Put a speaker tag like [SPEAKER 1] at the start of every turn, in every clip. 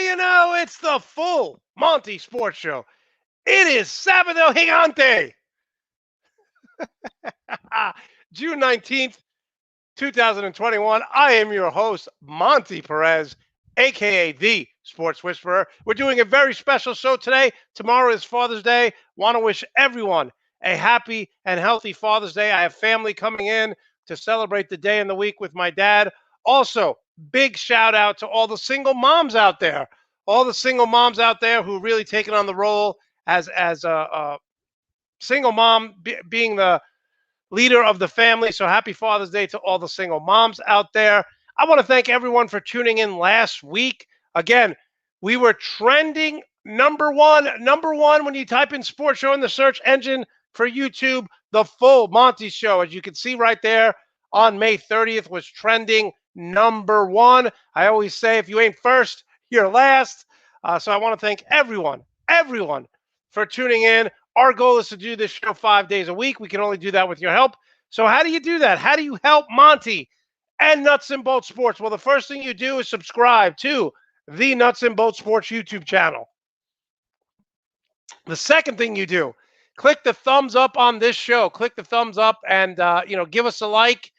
[SPEAKER 1] do you know? It's the full Monte Sports Show. It is Sábado Gigante. June 19th, 2021. I am your host, Monte Perez, a.k.a. The Sports Whisperer. We're doing a very special show today. Tomorrow is Father's Day. Want to wish everyone a happy and healthy Father's Day. I have family coming in to celebrate the day and the week with my dad. Also, big shout out to all the single moms out there. All the single moms out there who really taken on the role as a single mom, being the leader of the family. So happy Father's Day to all the single moms out there. I want to thank everyone for tuning in last week. Again, we were trending number one when you type in sports show in the search engine for YouTube. The full Monte Show, as you can see right there on May 30th, was trending number one. I always say, if you ain't first, you're last. So I want to thank everyone for tuning in. Our goal is to do this show 5 days a week. We can only do that with your help. So how do you do that? How do you help Monte and Nuts and Bolts Sports? Well, the first thing you do is subscribe to the Nuts and Bolts Sports YouTube channel. The second thing you do, click the thumbs up on this show. Click the thumbs up and give us a like.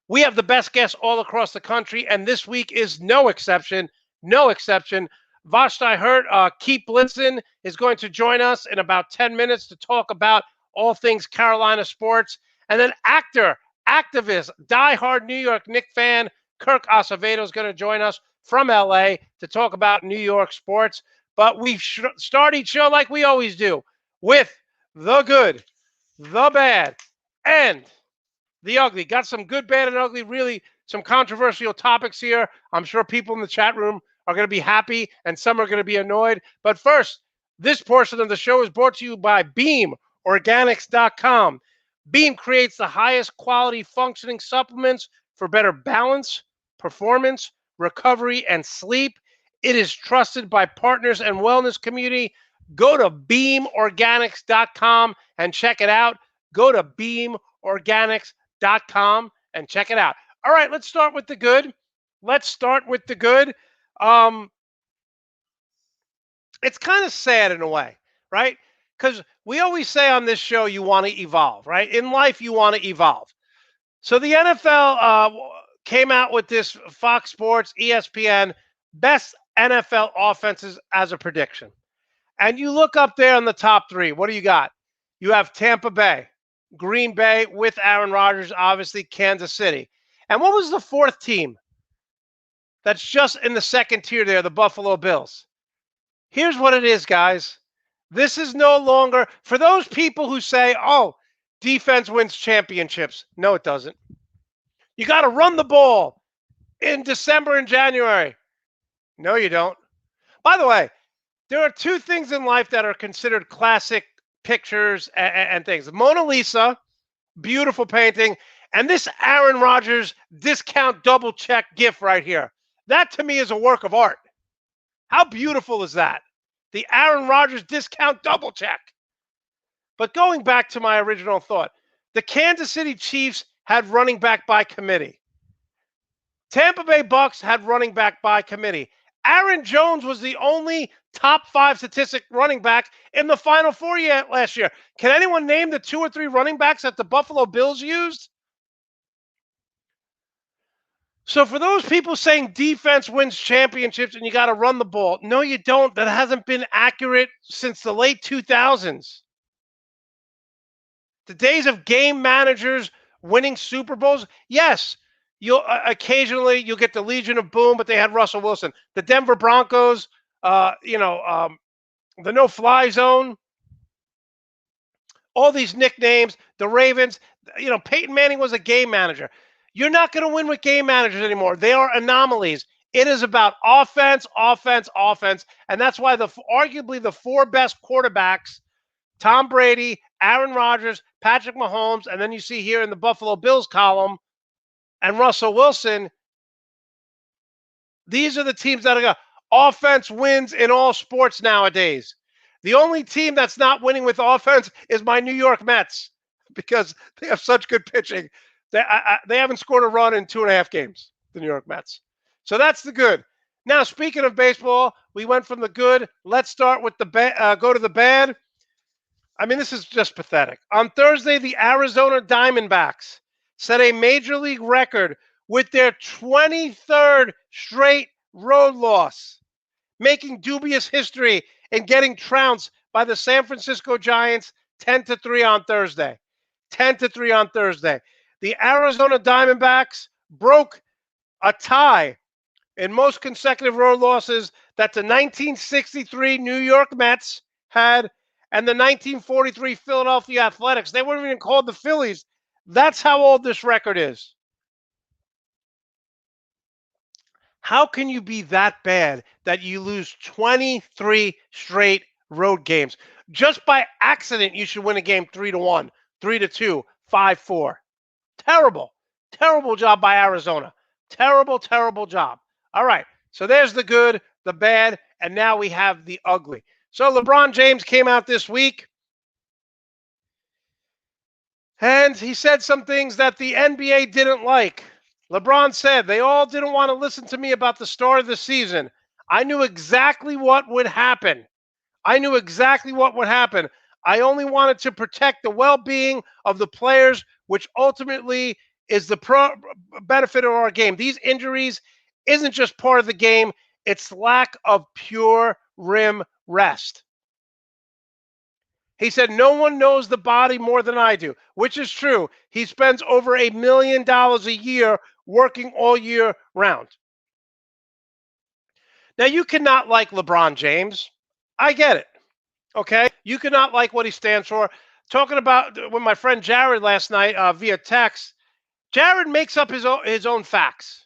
[SPEAKER 1] We have the best guests all across the country, and this week is no exception. No exception. Vashti Hurt, Keith Blitzen, is going to join us in about 10 minutes to talk about all things Carolina sports. And then actor, activist, diehard New York Knicks fan, Kirk Acevedo is going to join us from LA to talk about New York sports. But we start each show like we always do, with the good, the bad, and the ugly. Got some good, bad, and ugly, really some controversial topics here. I'm sure people in the chat room are going to be happy, and some are going to be annoyed. But first, this portion of the show is brought to you by BeamOrganics.com. Beam creates the highest quality functioning supplements for better balance, performance, recovery, and sleep. It is trusted by partners and wellness community. Go to BeamOrganics.com and check it out. Go to BeamOrganics.com and check it out. All right, let's start with the good. It's kind of sad in a way, right? Because we always say on this show, you want to evolve, right? In life, you want to evolve. So the NFL came out with this Fox Sports, ESPN, best NFL offenses as a prediction. And you look up there on the top three. What do you got? You have Tampa Bay, Green Bay with Aaron Rodgers, obviously Kansas City. And what was the fourth team that's just in the second tier there, the Buffalo Bills? Here's what it is, guys. This is no longer, for those people who say, oh, defense wins championships. No, it doesn't. You got to run the ball in December and January. No, you don't. By the way, there are two things in life that are considered classic pictures and things. Mona Lisa, beautiful painting, and this Aaron Rodgers discount double check GIF right here. That to me is a work of art. How beautiful is that? The Aaron Rodgers discount double check. But going back to my original thought, the Kansas City Chiefs had running back by committee. Tampa Bay Bucks had running back by committee. Aaron Jones was the only top 5 statistic running back in the Final Four last year. Can anyone name the 2 or 3 running backs that the Buffalo Bills used? So for those people saying defense wins championships and you got to run the ball, no, you don't. That hasn't been accurate since the late 2000s. The days of game managers winning Super Bowls, yes, you'll get the Legion of Boom, but they had Russell Wilson. The Denver Broncos, the no-fly zone, all these nicknames, the Ravens, Peyton Manning was a game manager. You're not going to win with game managers anymore. They are anomalies. It is about offense, offense, offense. And that's why arguably the 4 best quarterbacks, Tom Brady, Aaron Rodgers, Patrick Mahomes, and then you see here in the Buffalo Bills column, and Russell Wilson, these are the teams that are going to offense wins in all sports nowadays. The only team that's not winning with offense is my New York Mets because they have such good pitching. They haven't scored a run in 2.5 games, the New York Mets. So that's the good. Now, speaking of baseball, we went from the good. Let's start with the go to the bad. I mean, this is just pathetic. On Thursday, the Arizona Diamondbacks set a major league record with their 23rd straight road loss, making dubious history and getting trounced by the San Francisco Giants 10-3 on Thursday. 10-3 on Thursday. The Arizona Diamondbacks broke a tie in most consecutive road losses that the 1963 New York Mets had and the 1943 Philadelphia Athletics. They weren't even called the Phillies. That's how old this record is. How can you be that bad that you lose 23 straight road games? Just by accident, you should win a game 3-1, 3-2, 5-4. Terrible. Terrible job by Arizona. Terrible, terrible job. All right. So there's the good, the bad, and now we have the ugly. So LeBron James came out this week, and he said some things that the NBA didn't like. LeBron said, they all didn't want to listen to me about the start of the season. I knew exactly what would happen. I knew exactly what would happen. I only wanted to protect the well-being of the players, which ultimately is the benefit of our game. These injuries isn't just part of the game. It's lack of pure rim rest. He said, no one knows the body more than I do, which is true. He spends over $1 million a year working all year round. Now, you cannot like LeBron James. I get it. Okay? You cannot like what he stands for. Talking about with my friend Jared last night via text, Jared makes up his own facts.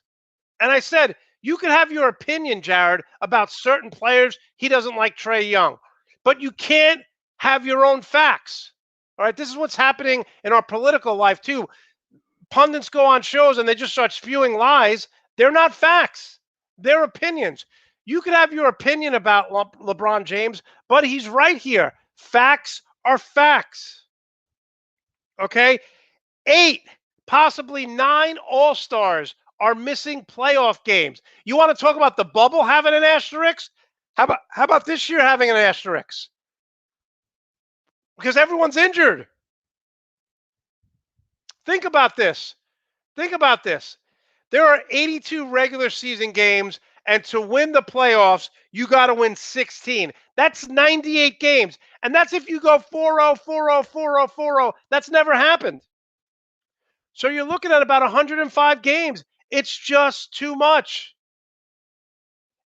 [SPEAKER 1] And I said, you can have your opinion, Jared, about certain players. He doesn't like Trae Young. But you can't have your own facts. All right? This is what's happening in our political life, too. Pundits go on shows and they just start spewing lies. They're not facts. They're opinions. You could have your opinion about LeBron James, but he's right here. Facts are facts. Okay? 8, possibly 9 All-Stars are missing playoff games. You want to talk about the bubble having an asterisk? How about this year having an asterisk? Because everyone's injured. Think about this. Think about this. There are 82 regular season games, and to win the playoffs, you got to win 16. That's 98 games. And that's if you go 4-0, 4-0, 4-0, 4-0. That's never happened. So you're looking at about 105 games. It's just too much.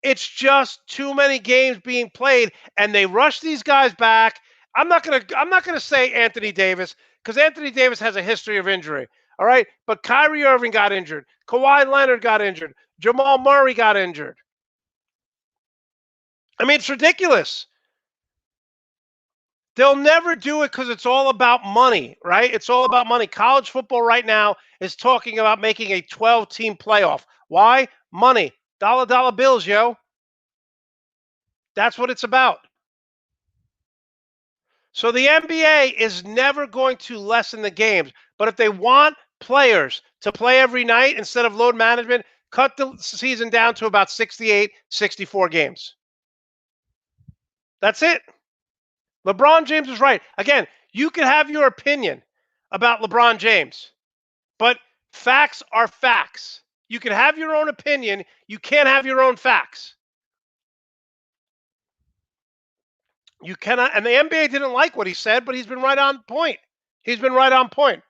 [SPEAKER 1] It's just too many games being played, and they rush these guys back. I'm not gonna say Anthony Davis, because Anthony Davis has a history of injury. All right. But Kyrie Irving got injured. Kawhi Leonard got injured. Jamal Murray got injured. I mean, it's ridiculous. They'll never do it because it's all about money, right? It's all about money. College football right now is talking about making a 12-team playoff. Why? Money. Dollar bills, yo. That's what it's about. So the NBA is never going to lessen the games. But if they want players to play every night instead of load management, cut the season down to about 68, 64 games. That's it. LeBron James is right. Again, you can have your opinion about LeBron James, but facts are facts. You can have your own opinion. You can't have your own facts. You cannot, and the NBA didn't like what he said, but he's been right on point. He's been right on point.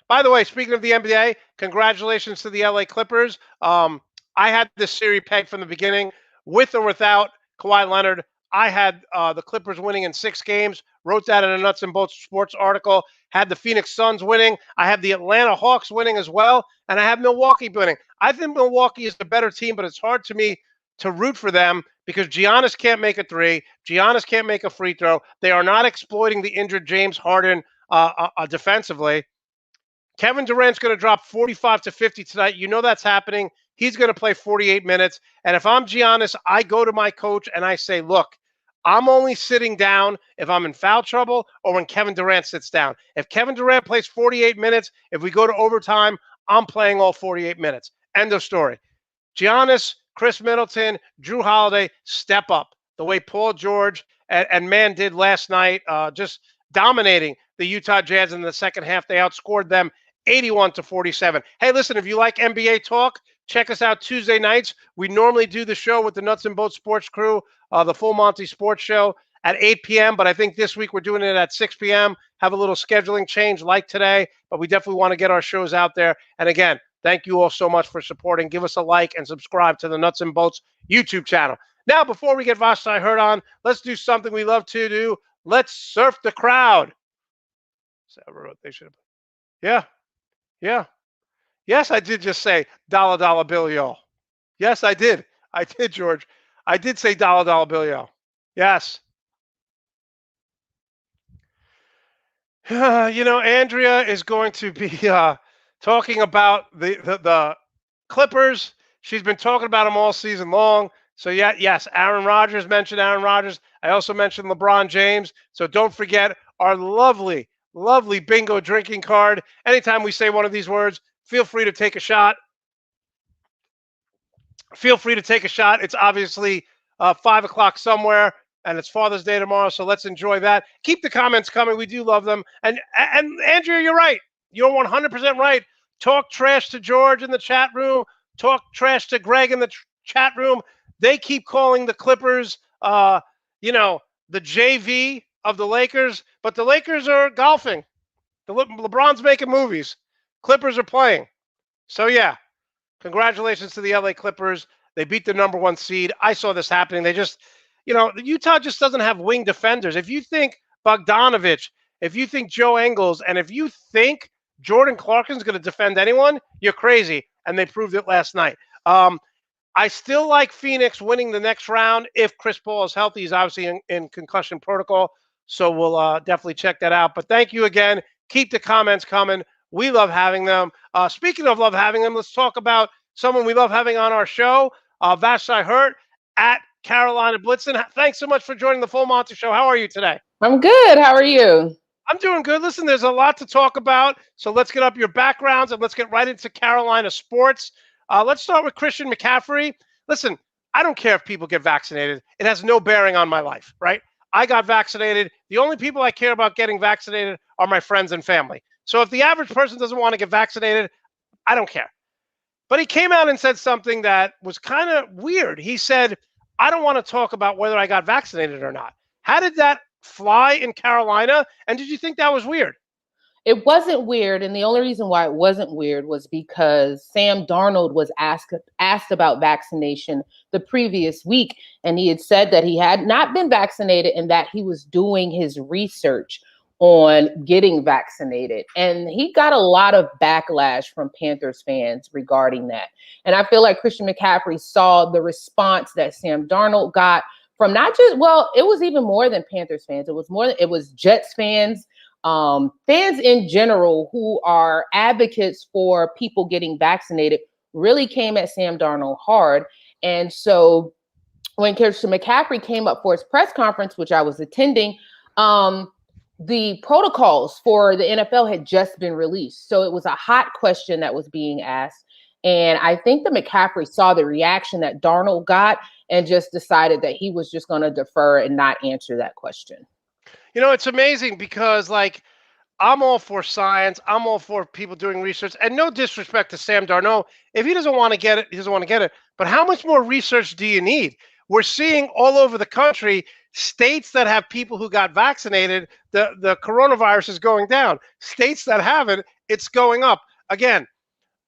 [SPEAKER 1] By the way, speaking of the NBA, congratulations to the LA Clippers. I had this series pegged from the beginning, with or without Kawhi Leonard. I had the Clippers winning in 6 games, wrote that in a Nuts and Bolts Sports article, had the Phoenix Suns winning. I have the Atlanta Hawks winning as well, and I have Milwaukee winning. I think Milwaukee is the better team, but it's hard to me to root for them because Giannis can't make a 3. Giannis can't make a free throw. They are not exploiting the injured James Harden defensively. Kevin Durant's going to drop 45 to 50 tonight. You know that's happening. He's going to play 48 minutes. And if I'm Giannis, I go to my coach and I say, look, I'm only sitting down if I'm in foul trouble or when Kevin Durant sits down. If Kevin Durant plays 48 minutes, if we go to overtime, I'm playing all 48 minutes. End of story. Giannis Chris Middleton, Drew Holiday, step up the way Paul George and Man did last night, just dominating the Utah Jazz in the second half. They outscored them 81-47. Hey, listen, if you like NBA talk, check us out Tuesday nights. We normally do the show with the Nuts and Bolts Sports crew, the Full Monty Sports Show at 8 p.m., but I think this week we're doing it at 6 p.m. Have a little scheduling change like today, but we definitely want to get our shows out there. And again, thank you all so much for supporting. Give us a like and subscribe to the Nuts and Bolts YouTube channel. Now, before we get Vashti Hurt on, let's do something we love to do. Let's surf the crowd. They should have. Yeah. Yeah. Yes, I did just say dollar, dollar bill, y'all. Yes, I did. I did, George. I did say dollar, dollar bill, y'all. Yes. Andrea is going to be talking about the Clippers. She's been talking about them all season long. So, yes, Aaron Rodgers mentioned Aaron Rodgers. I also mentioned LeBron James. So don't forget our lovely, lovely bingo drinking card. Anytime we say one of these words, feel free to take a shot. Feel free to take a shot. It's obviously 5 o'clock somewhere, and it's Father's Day tomorrow, so let's enjoy that. Keep the comments coming. We do love them. And Andrea, you're right. You're 100% right. Talk trash to George in the chat room. Talk trash to Greg in the chat room. They keep calling the Clippers, the JV of the Lakers, but the Lakers are golfing. LeBron's making movies. Clippers are playing. So, yeah, congratulations to the LA Clippers. They beat the number 1 seed. I saw this happening. They just, Utah just doesn't have wing defenders. If you think Bogdanovich, if you think Joe Ingles, and if you think Jordan Clarkson's going to defend anyone, you're crazy. And they proved it last night. I still like Phoenix winning the next round if Chris Paul is healthy. He's obviously in concussion protocol, so we'll definitely check that out. But thank you again. Keep the comments coming. We love having them. Speaking of love having them, let's talk about someone we love having on our show, Vashti Hurt at Carolina Blitzen. Thanks so much for joining the Full Monty Show. How are you today?
[SPEAKER 2] I'm good. How are you?
[SPEAKER 1] I'm doing good. Listen, there's a lot to talk about, so let's get up your backgrounds and let's get right into Carolina sports. Let's start with Christian McCaffrey. Listen, I don't care if people get vaccinated. It has no bearing on my life, right? I got vaccinated. The only people I care about getting vaccinated are my friends and family. So if the average person doesn't want to get vaccinated, I don't care. But he came out and said something that was kind of weird. He said, I don't want to talk about whether I got vaccinated or not. How did that fly in Carolina? And did you think that was weird?
[SPEAKER 2] It wasn't weird, and the only reason why it wasn't weird was because Sam Darnold was asked about vaccination the previous week, and he had said that he had not been vaccinated and that he was doing his research on getting vaccinated. And he got a lot of backlash from Panthers fans regarding that. And I feel like Christian McCaffrey saw the response that Sam Darnold got from not just, well, it was even more than Panthers fans. It was Jets fans. Fans in general who are advocates for people getting vaccinated really came at Sam Darnold hard. And so when Christian McCaffrey came up for his press conference, which I was attending, the protocols for the NFL had just been released. So it was a hot question that was being asked. And I think that McCaffrey saw the reaction that Darnold got and just decided that he was just going to defer and not answer that question.
[SPEAKER 1] It's amazing because, I'm all for science. I'm all for people doing research. And no disrespect to Sam Darnold. If he doesn't want to get it, he doesn't want to get it. But how much more research do you need? We're seeing all over the country, states that have people who got vaccinated, the coronavirus is going down. States that haven't, it's going up. Again,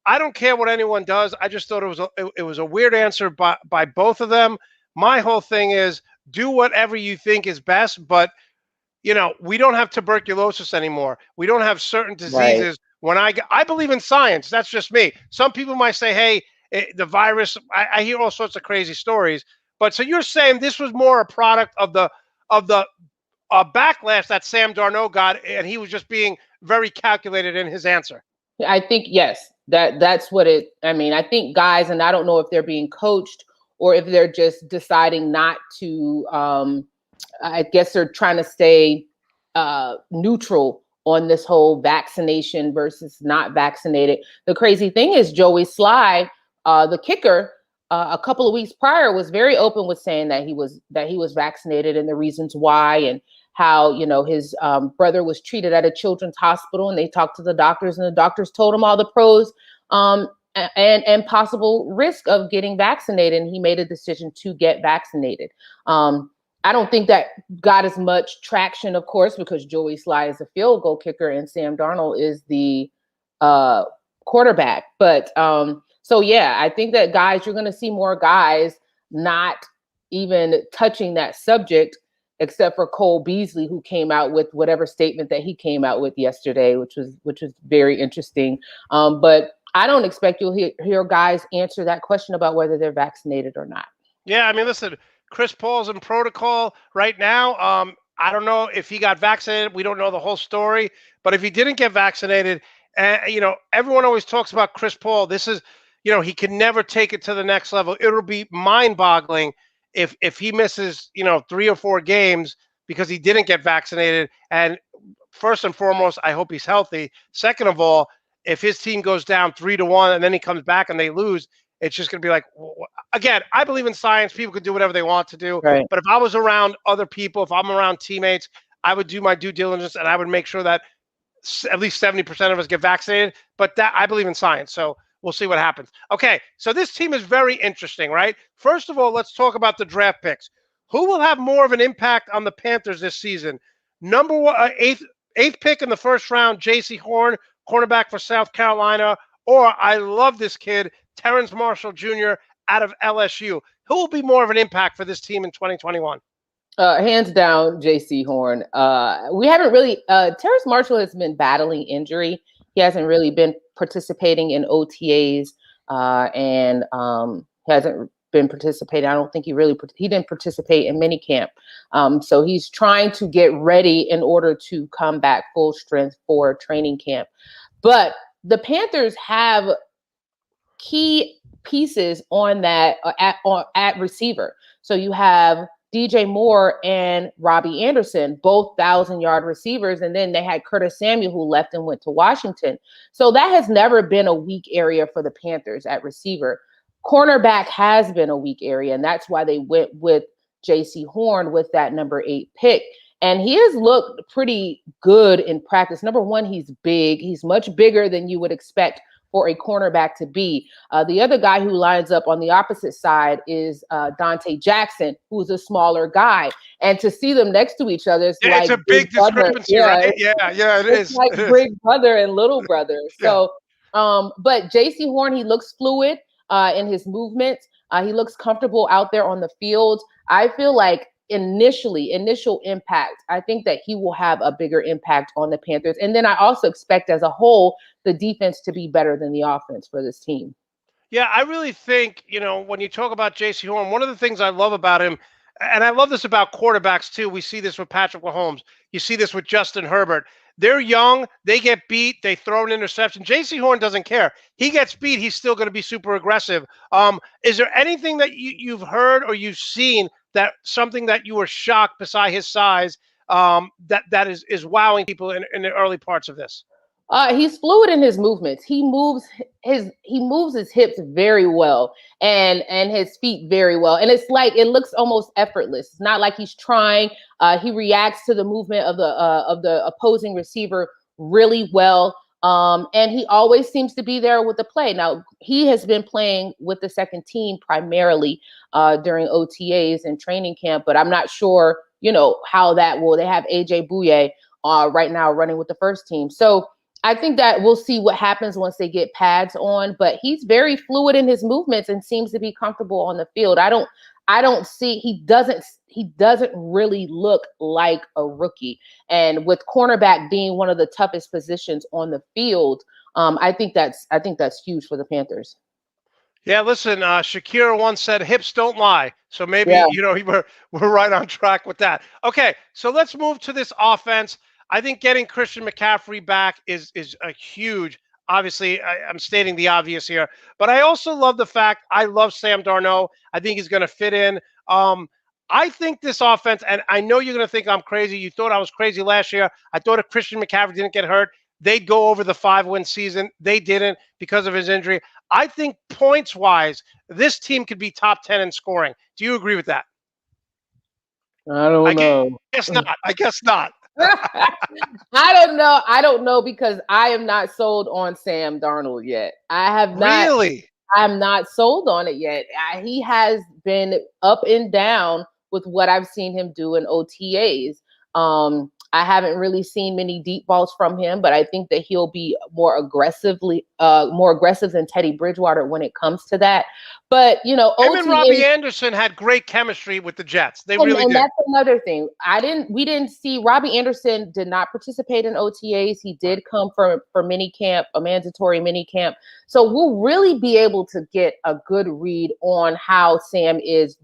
[SPEAKER 1] I don't care what anyone does. I just thought it was a weird answer by both of them. My whole thing is do whatever you think is best, but we don't have tuberculosis anymore. We don't have certain diseases. Right. I believe in science. That's just me. Some people might say, hey, the virus, I hear all sorts of crazy stories. But so you're saying this was more a product of the backlash that Sam Darnold got, and he was just being very calculated in his answer.
[SPEAKER 2] I think, yes, that's what I think guys, and I don't know if they're being coached or if they're just deciding not to, I guess they're trying to stay neutral on this whole vaccination versus not vaccinated. The crazy thing is Joey Sly, the kicker, a couple of weeks prior was very open with saying that he was vaccinated and the reasons why, and how, you know, his brother was treated at a children's hospital, and they talked to the doctors, and the doctors told him all the pros and possible risk of getting vaccinated, and he made a decision to get vaccinated. I don't think that got as much traction, of course, because Joey Sly is a field goal kicker and Sam Darnold is the quarterback. But so yeah, I think that guys, you're going to see more guys not even touching that subject, except for Cole Beasley, who came out with whatever statement that he came out with yesterday, which was very interesting. But I don't expect you'll hear guys answer that question about whether they're vaccinated or not.
[SPEAKER 1] Yeah, I mean, listen, Chris Paul's in protocol right now. I don't know if he got vaccinated. We don't know the whole story. But if he didn't get vaccinated, you know, everyone always talks about Chris Paul. This is, you know, he can never take it to the next level. It'll be mind-boggling if he misses, you know, 3 or 4 games because he didn't get vaccinated. And first and foremost, I hope he's healthy. Second of all, if his team goes down 3-1 and then he comes back and they lose, it's just going to be like, again, I believe in science. People can do whatever they want to do.
[SPEAKER 2] Right.
[SPEAKER 1] But if I was around other people, if I'm around teammates, I would do my due diligence and I would make sure that at least 70% of us get vaccinated. But that, I believe in science. So we'll see what happens. Okay, so this team is very interesting, right? First of all, let's talk about the draft picks. Who will have more of an impact on the Panthers this season? Number one, eighth pick in the first round, J.C. Horn, cornerback for South Carolina. Or I love this kid, Terrence Marshall Jr. out of LSU. Who will be more of an impact for this team in 2021?
[SPEAKER 2] Hands down, J.C. Horn. We haven't really. Terrence Marshall has been battling injury. He hasn't really been participating in OTAs and hasn't been participating. I don't think he didn't participate in minicamp. So he's trying to get ready in order to come back full strength for training camp. But the Panthers have key pieces on that at receiver. So you have DJ Moore and Robbie Anderson, both 1,000-yard receivers. And then they had Curtis Samuel, who left and went to Washington. So that has never been a weak area for the Panthers at receiver. Cornerback has been a weak area, and that's why they went with J.C. Horn with that number 8 pick. And he has looked pretty good in practice. Number one, he's big. He's much bigger than you would expect for a cornerback to be. The other guy who lines up on the opposite side is Dante Jackson, who's a smaller guy. And to see them next to each other,
[SPEAKER 1] it's a big discrepancy, right? Yeah, it is.
[SPEAKER 2] Like big brother and little brother. So, but J.C. Horn, he looks fluid in his movements. He looks comfortable out there on the field. I feel like initial impact, I think that he will have a bigger impact on the Panthers. And then I also expect as a whole, the defense to be better than the offense for this team.
[SPEAKER 1] Yeah, I really think, you know, when you talk about J.C. Horn, one of the things I love about him, and I love this about quarterbacks too, we see this with Patrick Mahomes. You see this with Justin Herbert. They're young. They get beat. They throw an interception. J.C. Horn doesn't care. He gets beat. He's still going to be super aggressive. Is there anything that you've heard or you've seen that something that you were shocked beside his size that is wowing people in the early parts of this?
[SPEAKER 2] He's fluid in his movements. He moves his hips very well and his feet very well. And it's like it looks almost effortless. It's not like he's trying. He reacts to the movement of the opposing receiver really well. And he always seems to be there with the play. Now, he has been playing with the second team primarily during OTAs and training camp, but I'm not sure, you know, how that will. They have AJ Bouye right now running with the first team. So I think that we'll see what happens once they get pads on, but he's very fluid in his movements and seems to be comfortable on the field. I don't see, he doesn't really look like a rookie. And with cornerback being one of the toughest positions on the field, I think that's huge for the Panthers.
[SPEAKER 1] Yeah, listen, Shakira once said hips don't lie. So maybe, you know, we're right on track with that. Okay, so let's move to this offense. I think getting Christian McCaffrey back is a huge, obviously, I'm stating the obvious here, but I also love the fact I love Sam Darnold. I think he's going to fit in. I think this offense, and I know you're going to think I'm crazy. You thought I was crazy last year. I thought if Christian McCaffrey didn't get hurt, they'd go over the 5-win season. They didn't because of his injury. I think points-wise, this team could be top 10 in scoring. Do you agree with that?
[SPEAKER 2] I don't know.
[SPEAKER 1] Guess not. I guess not.
[SPEAKER 2] I don't know. I don't know because I am not sold on Sam Darnold yet. I have not.
[SPEAKER 1] Really?
[SPEAKER 2] I'm not sold on it yet. He has been up and down with what I've seen him do in OTAs. I haven't really seen many deep balls from him, but I think that he'll be more aggressive than Teddy Bridgewater when it comes to that. But
[SPEAKER 1] him and Robbie Anderson had great chemistry with the Jets. They really did.
[SPEAKER 2] And that's another thing. We didn't see Robbie Anderson did not participate in OTAs. He did come for mini camp, a mandatory mini camp. So we'll really be able to get a good read on how Sam is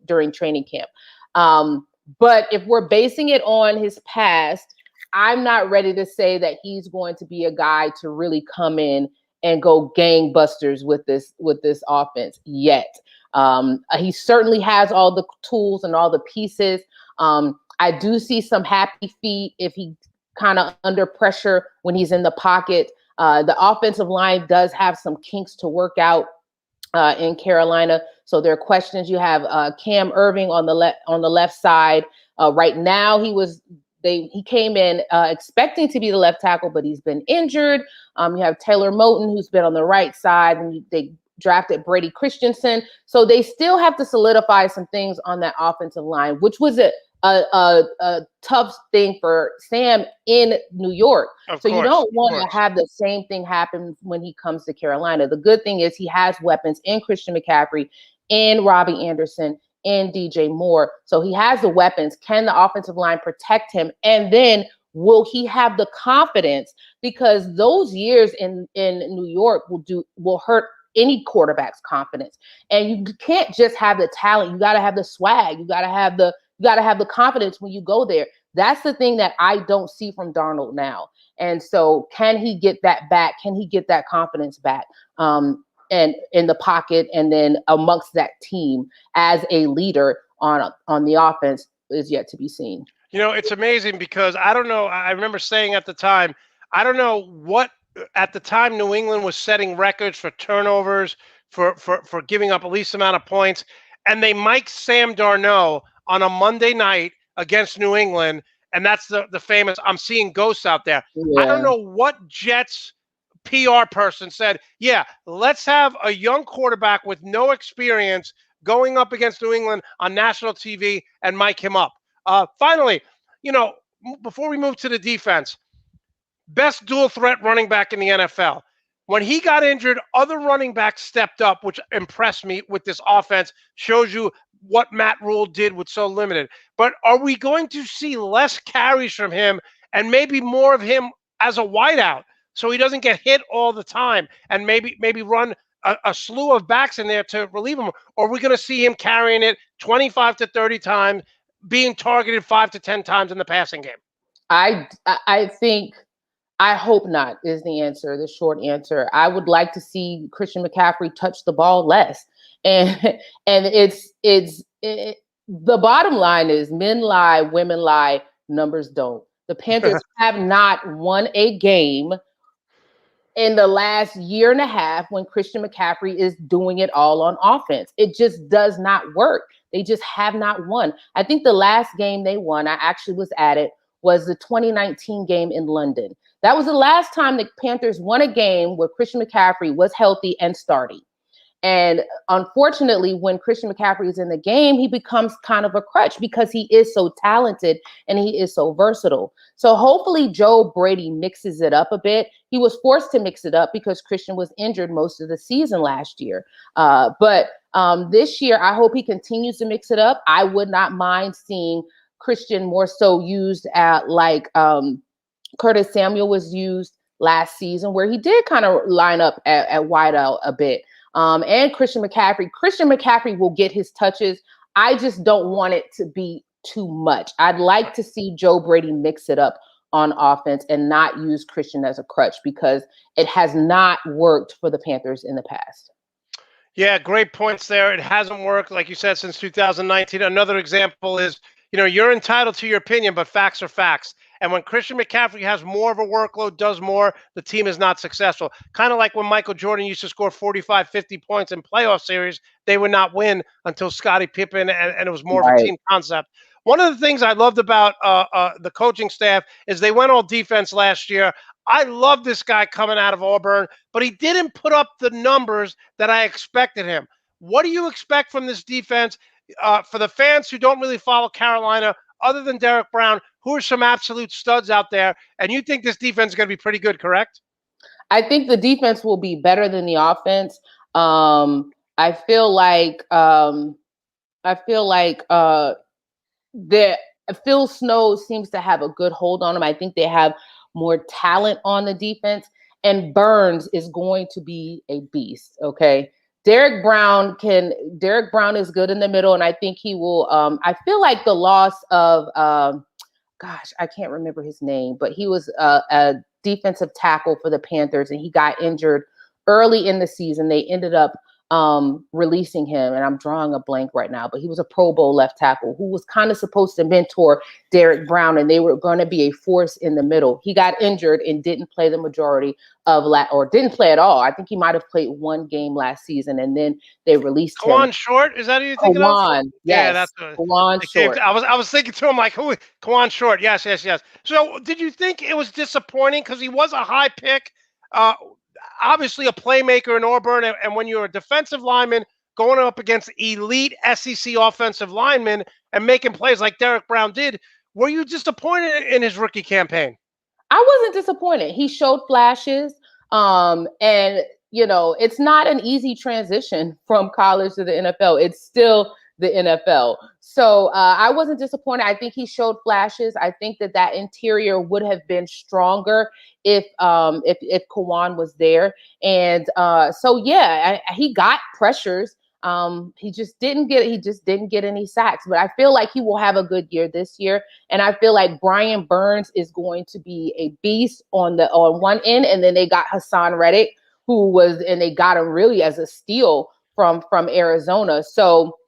[SPEAKER 2] during training camp. But if we're basing it on his past, I'm not ready to say that he's going to be a guy to really come in and go gangbusters with this offense yet. He certainly has all the tools and all the pieces. I do see some happy feet if he kind of under pressure when he's in the pocket. The offensive line does have some kinks to work out in Carolina. So there are questions. You have Cam Irving on the left side. Right now, he came in expecting to be the left tackle, but he's been injured. You have Taylor Moton, who's been on the right side, and they drafted Brady Christensen. So they still have to solidify some things on that offensive line, which was a tough thing for Sam in New York. You don't want to have the same thing happen when he comes to Carolina. The good thing is he has weapons in Christian McCaffrey, in Robbie Anderson, in DJ Moore. So he has the weapons. Can the offensive line protect him? And then will he have the confidence? Because those years in New York will hurt any quarterback's confidence. And you can't just have the talent. You got to have the swag. You got to have the confidence when you go there. That's the thing that I don't see from Darnold now. And so can he get that back? Can he get that confidence back? And in the pocket and then amongst that team as a leader on the offense is yet to be seen.
[SPEAKER 1] It's amazing because I don't know. I remember saying at the time, I don't know what at the time New England was setting records for turnovers, for giving up at least amount of points. And they mic'd Sam Darnold on a Monday night against New England. And that's the famous, I'm seeing ghosts out there. Yeah. I don't know what Jets PR person said, yeah, let's have a young quarterback with no experience going up against New England on national TV and mic him up. Finally, before we move to the defense, best dual threat running back in the NFL. When he got injured, other running backs stepped up, which impressed me with this offense. Shows you what Matt Rule did with so limited. But are we going to see less carries from him and maybe more of him as a wideout so he doesn't get hit all the time and maybe run a slew of backs in there to relieve him? Or are we going to see him carrying it 25 to 30 times, being targeted 5 to 10 times in the passing game?
[SPEAKER 2] I hope not is the answer, the short answer. I would like to see Christian McCaffrey touch the ball less. And the bottom line is men lie, women lie, numbers don't. The Panthers have not won a game in the last year and a half when Christian McCaffrey is doing it all on offense. It just does not work. They just have not won. I think the last game they won, I actually was at it, was the 2019 game in London. That was the last time the Panthers won a game where Christian McCaffrey was healthy and starting. And unfortunately, when Christian McCaffrey is in the game, he becomes kind of a crutch because he is so talented and he is so versatile. So hopefully Joe Brady mixes it up a bit. He was forced to mix it up because Christian was injured most of the season last year. But this year, I hope he continues to mix it up. I would not mind seeing Christian more so used at like Curtis Samuel was used last season, where he did kind of line up at wideout a bit. And Christian McCaffrey will get his touches. I just don't want it to be too much. I'd like to see Joe Brady mix it up on offense and not use Christian as a crutch because it has not worked for the Panthers in the past.
[SPEAKER 1] Yeah, great points there. It hasn't worked, like you said, since 2019. Another example is, you're entitled to your opinion, but facts are facts. And when Christian McCaffrey has more of a workload, does more, the team is not successful. Kind of like when Michael Jordan used to score 45, 50 points in playoff series, they would not win until Scottie Pippen, and it was more of a
[SPEAKER 2] Right.
[SPEAKER 1] team concept. One of the things I loved about the coaching staff is they went all defense last year. I love this guy coming out of Auburn, but he didn't put up the numbers that I expected him. What do you expect from this defense? For the fans who don't really follow Carolina, other than Derek Brown, who are some absolute studs out there? And you think this defense is going to be pretty good, correct?
[SPEAKER 2] I think the defense will be better than the offense. I feel like that Phil Snow seems to have a good hold on him. I think they have more talent on the defense, and Burns is going to be a beast. Okay. Derek Brown is good in the middle, and I think he will. I feel like the loss of gosh, I can't remember his name, but he was a defensive tackle for the Panthers, and he got injured early in the season. They ended up releasing him, and I'm drawing a blank right now, but he was a Pro Bowl left tackle who was kind of supposed to mentor Derek Brown, and they were going to be a force in the middle. He got injured and didn't play the majority of or didn't play at all. I think he might have played one game last season, and then they released him.
[SPEAKER 1] Kawan Short, is that who you're thinking of?
[SPEAKER 2] Yes,
[SPEAKER 1] yeah, that's
[SPEAKER 2] Kawan Short.
[SPEAKER 1] I was thinking to him like, who? Kawan Short. Yes. So, did you think it was disappointing because he was a high pick? Obviously a playmaker in Auburn, and when you're a defensive lineman going up against elite SEC offensive linemen and making plays like Derek Brown did, were you disappointed in his rookie campaign?
[SPEAKER 2] I wasn't disappointed. He showed flashes, and it's not an easy transition from college to the NFL. It's still the NFL. So I wasn't disappointed. I think he showed flashes. I think that interior would have been stronger if Kawan was there. And he got pressures. He just didn't get any sacks. But I feel like he will have a good year this year. And I feel like Brian Burns is going to be a beast on one end. And then they got Hassan Reddick, and they got him really as a steal from Arizona. So,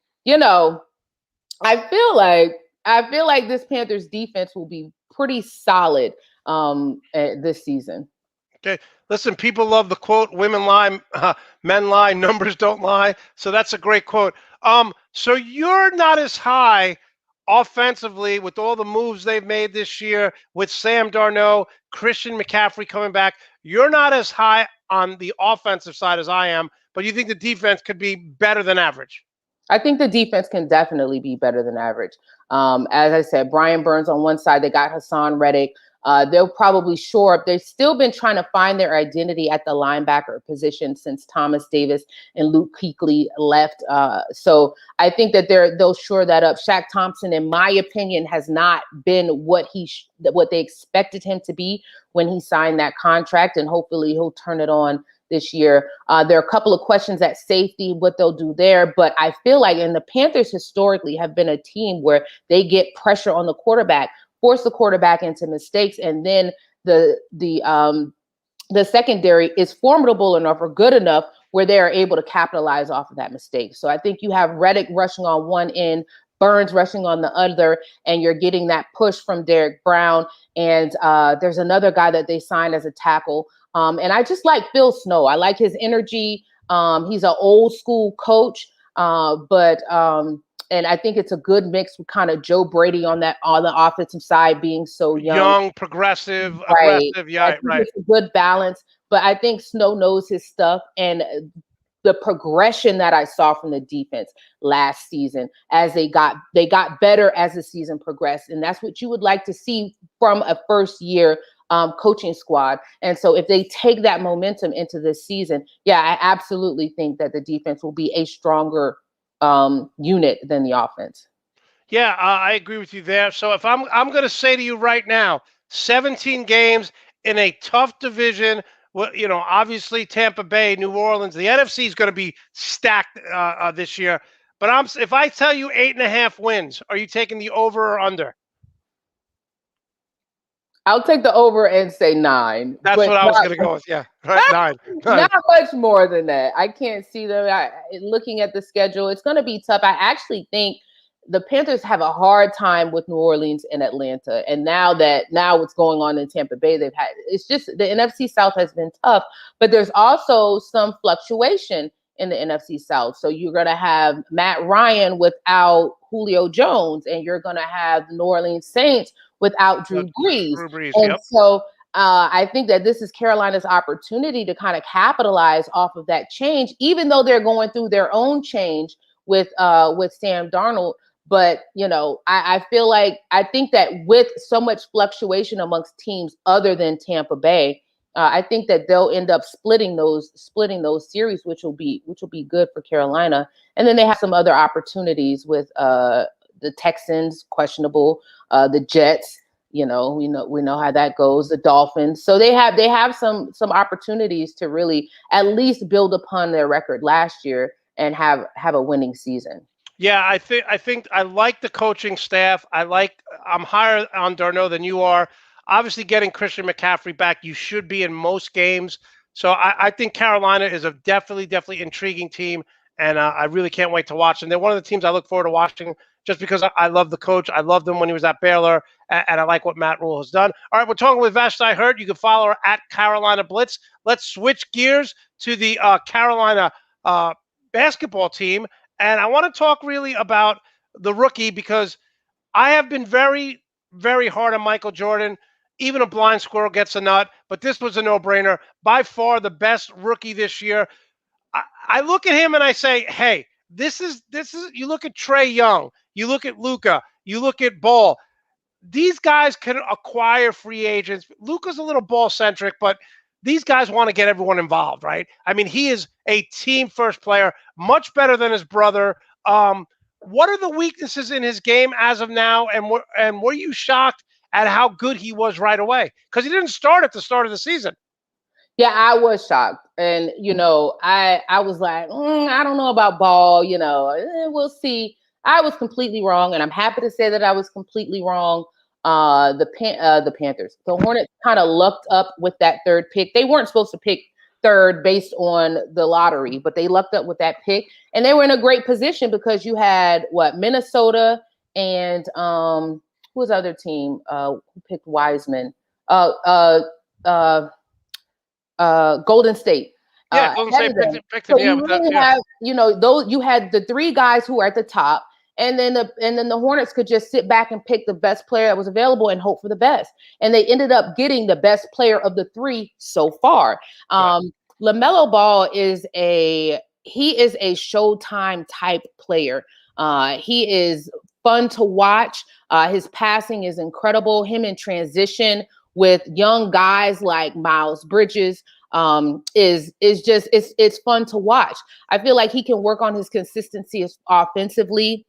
[SPEAKER 2] I feel like this Panthers defense will be pretty solid this season.
[SPEAKER 1] Okay. Listen, people love the quote, women lie, men lie, numbers don't lie. So that's a great quote. So you're not as high offensively with all the moves they've made this year with Sam Darnold, Christian McCaffrey coming back. You're not as high on the offensive side as I am, but you think the defense could be better than average?
[SPEAKER 2] I think the defense can definitely be better than average. As I said, Brian Burns on one side, they got Hassan Reddick. They'll probably shore up. They've still been trying to find their identity at the linebacker position since Thomas Davis and Luke Kuechly left. So I think that they'll shore that up. Shaq Thompson, in my opinion, has not been what they expected him to be when he signed that contract, and hopefully he'll turn it on this year. There are a couple of questions at safety, what they'll do there. But I feel like, and the Panthers historically have been a team where they get pressure on the quarterback, force the quarterback into mistakes, and then the secondary is formidable enough or good enough where they are able to capitalize off of that mistake. So I think you have Reddick rushing on one end, Burns rushing on the other, and you're getting that push from Derek Brown. And there's another guy that they signed as a tackle. And I just like Phil Snow. I like his energy. He's an old school coach, and I think it's a good mix with kind of Joe Brady on the offensive side being so young,
[SPEAKER 1] progressive,
[SPEAKER 2] right.
[SPEAKER 1] Aggressive. Yeah, right.
[SPEAKER 2] It's a good balance, but I think Snow knows his stuff, and the progression that I saw from the defense last season as they got better as the season progressed, and that's what you would like to see from a first year coaching squad. And so if they take that momentum into this season, yeah, I absolutely think that the defense will be a stronger unit than the offense.
[SPEAKER 1] Yeah, I agree with you there. So if I'm going to say to you right now, 17 games in a tough division. Well, obviously Tampa Bay, New Orleans, the NFC is going to be stacked this year. But if I tell you 8.5 wins, are you taking the over or under?
[SPEAKER 2] I'll take the over and say 9.
[SPEAKER 1] That's what I was going to go with. Yeah, right, 9.
[SPEAKER 2] Not much more than that. I can't see them. Looking at the schedule, it's going to be tough. I actually think the Panthers have a hard time with New Orleans and Atlanta. And now what's going on in Tampa Bay, it's just the NFC South has been tough, but there's also some fluctuation in the NFC South. So you're going to have Matt Ryan without Julio Jones, and you're going to have the New Orleans Saints without Drew Brees. And so I think that this is Carolina's opportunity to kind of capitalize off of that change, even though they're going through their own change with Sam Darnold. But, I feel like, I think that with so much fluctuation amongst teams other than Tampa Bay, I think that they'll end up splitting those series, which will be good for Carolina. And then they have some other opportunities with the Texans, questionable, the Jets. We know how that goes. The Dolphins. So they have some opportunities to really at least build upon their record last year and have a winning season.
[SPEAKER 1] Yeah, I think I like the coaching staff. I'm higher on Darnold than you are. Obviously, getting Christian McCaffrey back, you should be in most games. So I think Carolina is a definitely intriguing team, and I really can't wait to watch them. They're one of the teams I look forward to watching just because I love the coach. I loved him when he was at Baylor, and I like what Matt Rule has done. All right, we're talking with Vashti Hurt. You can follow her at Carolina Blitz. Let's switch gears to the Carolina basketball team, and I want to talk really about the rookie because I have been very, very hard on Michael Jordan. Even a blind squirrel gets a nut, but this was a no-brainer. By far the best rookie this year. I look at him and I say, hey, this is. You look at Trae Young, you look at Luka, you look at Ball. These guys can acquire free agents. Luka's a little ball-centric, but these guys want to get everyone involved, right? I mean, he is a team-first player, much better than his brother. What are the weaknesses in his game as of now, and were you shocked at how good he was right away? Because he didn't start at the start of the season.
[SPEAKER 2] Yeah, I was shocked. And, I was like, I don't know about Ball, we'll see. I was completely wrong, and I'm happy to say that I was completely wrong. The Panthers. The Hornets kind of lucked up with that third pick. They weren't supposed to pick third based on the lottery, but they lucked up with that pick. And they were in a great position because you had, Minnesota and who was the other team who picked Wiseman? Golden State.
[SPEAKER 1] Yeah, Golden State picked him.
[SPEAKER 2] So you really have, you had the three guys who were at the top, and then the Hornets could just sit back and pick the best player that was available and hope for the best. And they ended up getting the best player of the three so far. Right. LaMelo Ball is a Showtime type player. He is fun to watch. His passing is incredible. Him in transition with young guys like Miles Bridges it's fun to watch. I feel like he can work on his consistency offensively.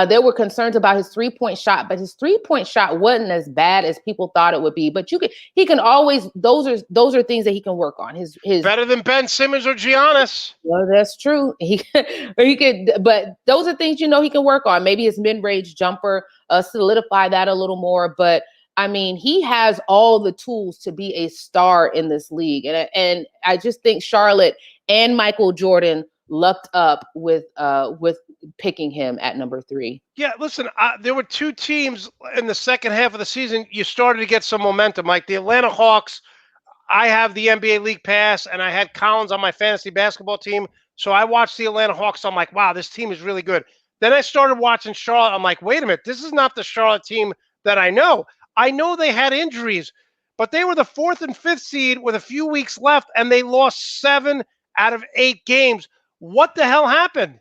[SPEAKER 2] There were concerns about his 3-point shot, but his 3-point shot wasn't as bad as people thought it would be. But he can always, those are things that he can work on. His
[SPEAKER 1] better than Ben Simmons or Giannis.
[SPEAKER 2] Well, that's true. But those are things he can work on. Maybe his mid-range jumper, solidify that a little more. But I mean, he has all the tools to be a star in this league. And I just think Charlotte and Michael Jordan lucked up with picking him at number 3.
[SPEAKER 1] Yeah, listen, there were two teams in the second half of the season. You started to get some momentum, like the Atlanta Hawks. I have the NBA League Pass, and I had Collins on my fantasy basketball team. So I watched the Atlanta Hawks. I'm like, wow, this team is really good. Then I started watching Charlotte. I'm like, wait a minute, this is not the Charlotte team that I know. I know they had injuries, but they were the 4th and 5th seed with a few weeks left, and they lost 7 out of 8 games. What the hell happened?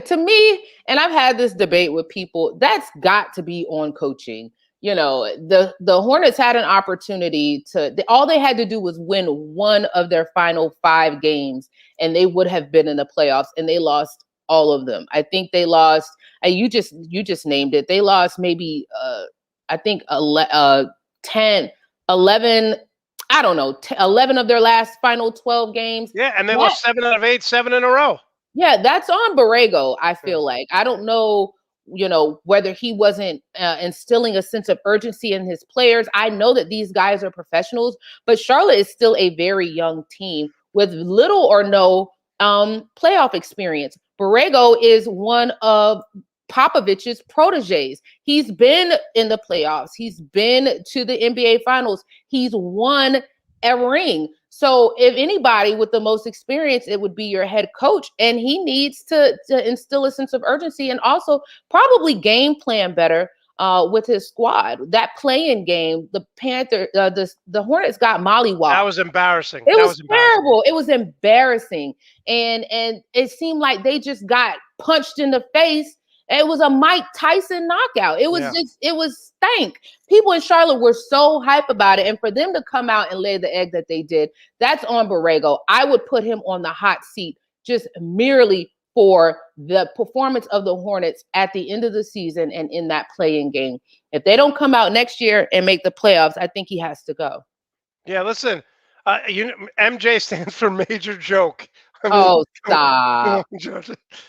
[SPEAKER 2] To me, and I've had this debate with people, that's got to be on coaching. The Hornets had an opportunity all they had to do was win one of their final 5 games, and they would have been in the playoffs, and they lost all of them. I think they lost, you just named it. They lost maybe, I think 10, 11, I don't know, 11 of their last final 12 games.
[SPEAKER 1] Yeah, and they lost 7 out of 8, 7 in a row.
[SPEAKER 2] Yeah, that's on Borrego, I feel like. I don't know, whether he wasn't instilling a sense of urgency in his players. I know that these guys are professionals, but Charlotte is still a very young team with little or no playoff experience. Borrego is one of Popovich's proteges. He's been in the playoffs. He's been to the NBA Finals. He's won a ring. So if anybody with the most experience, it would be your head coach. And he needs to instill a sense of urgency and also probably game plan better with his squad. That play-in game, the Hornets got mollywopped.
[SPEAKER 1] That was embarrassing.
[SPEAKER 2] It was terrible. It was embarrassing. And it seemed like they just got punched in the face. It was a Mike Tyson knockout. It was it was stank. People in Charlotte were so hype about it. And for them to come out and lay the egg that they did, that's on Borrego. I would put him on the hot seat just merely for the performance of the Hornets at the end of the season and in that play-in game. If they don't come out next year and make the playoffs, I think he has to go.
[SPEAKER 1] Yeah, listen, MJ stands for major joke.
[SPEAKER 2] Oh, stop.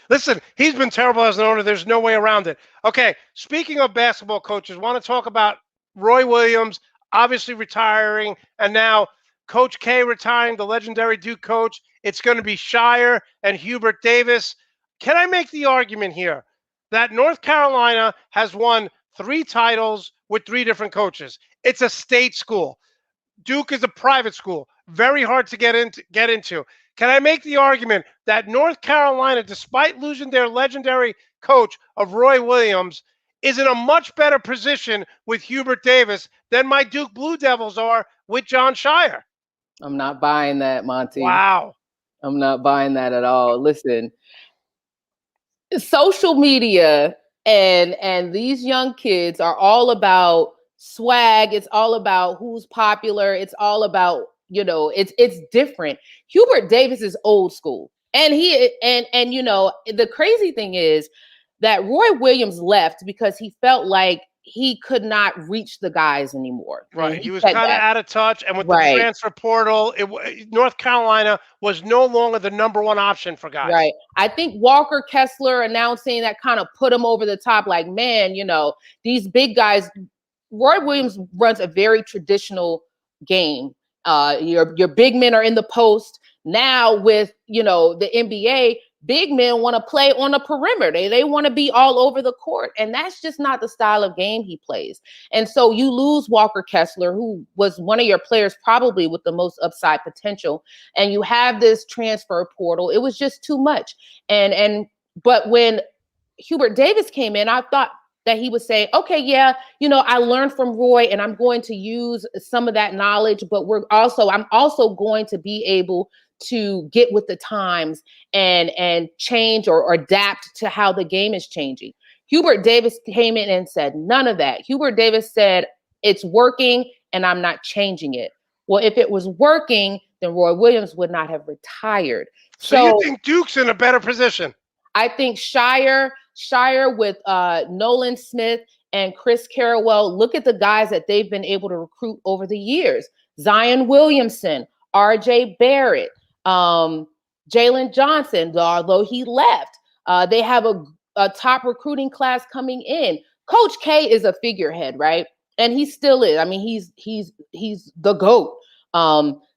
[SPEAKER 1] Listen, he's been terrible as an owner. There's no way around it. Okay, speaking of basketball coaches, want to talk about Roy Williams, obviously retiring, and now Coach K retiring, the legendary Duke coach. It's going to be Shire and Hubert Davis. Can I make the argument here that North Carolina has won 3 titles with 3 different coaches? It's a state school. Duke is a private school. Very hard to get into. Can I make the argument that North Carolina, despite losing their legendary coach of Roy Williams, is in a much better position with Hubert Davis than my Duke Blue Devils are with John Shire?
[SPEAKER 2] I'm not buying that, Monte.
[SPEAKER 1] Wow.
[SPEAKER 2] I'm not buying that at all. Listen, social media and these young kids are all about swag. It's all about who's popular. It's all about, it's different. Hubert Davis is old school. And the crazy thing is that Roy Williams left because he felt like he could not reach the guys anymore.
[SPEAKER 1] Right. He was kind of out of touch. And with the transfer portal, North Carolina was no longer the number 1 option for guys.
[SPEAKER 2] Right. I think Walker Kessler announcing that kind of put him over the top. Like, man, these big guys. Roy Williams runs a very traditional game. Your big men are in the post. Now with, the NBA, big men want to play on the perimeter. They want to be all over the court. And that's just not the style of game he plays. And so you lose Walker Kessler, who was one of your players probably with the most upside potential. And you have this transfer portal. It was just too much. But when Hubert Davis came in, I thought that he would say, okay, yeah, I learned from Roy and I'm going to use some of that knowledge, but I'm also going to be able to get with the times and change or adapt to how the game is changing. Hubert Davis came in and said none of that. Hubert Davis said, it's working and I'm not changing it. Well, if it was working, then Roy Williams would not have retired.
[SPEAKER 1] So you think Duke's in a better position?
[SPEAKER 2] I think Shire with Nolan Smith and Chris Carrawell, look at the guys that they've been able to recruit over the years. Zion Williamson, RJ Barrett, Jalen Johnson, although he left. They have a top recruiting class coming in. Coach K is a figurehead, right? And he still is. I mean, he's the GOAT.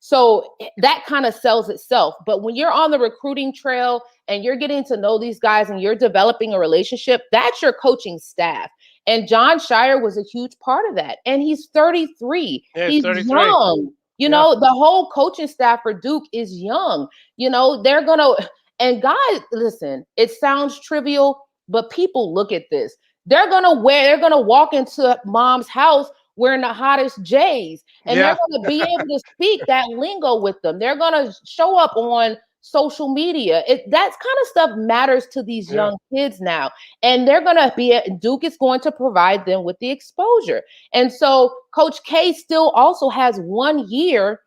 [SPEAKER 2] So that kind of sells itself. But when you're on the recruiting trail and you're getting to know these guys and you're developing a relationship, that's your coaching staff. And John Shire was a huge part of that. And he's 33.
[SPEAKER 1] Yeah,
[SPEAKER 2] he's
[SPEAKER 1] 33.
[SPEAKER 2] Young. The whole coaching staff for Duke is young. They're going to, and guys, listen, it sounds trivial, but people look at this. They're going to walk into mom's house wearing the hottest J's, and they're going to be able to speak that lingo with them. They're going to show up on social media. That kind of stuff matters to these young kids now. And they're going to Duke is going to provide them with the exposure. And so Coach K still also has 1 year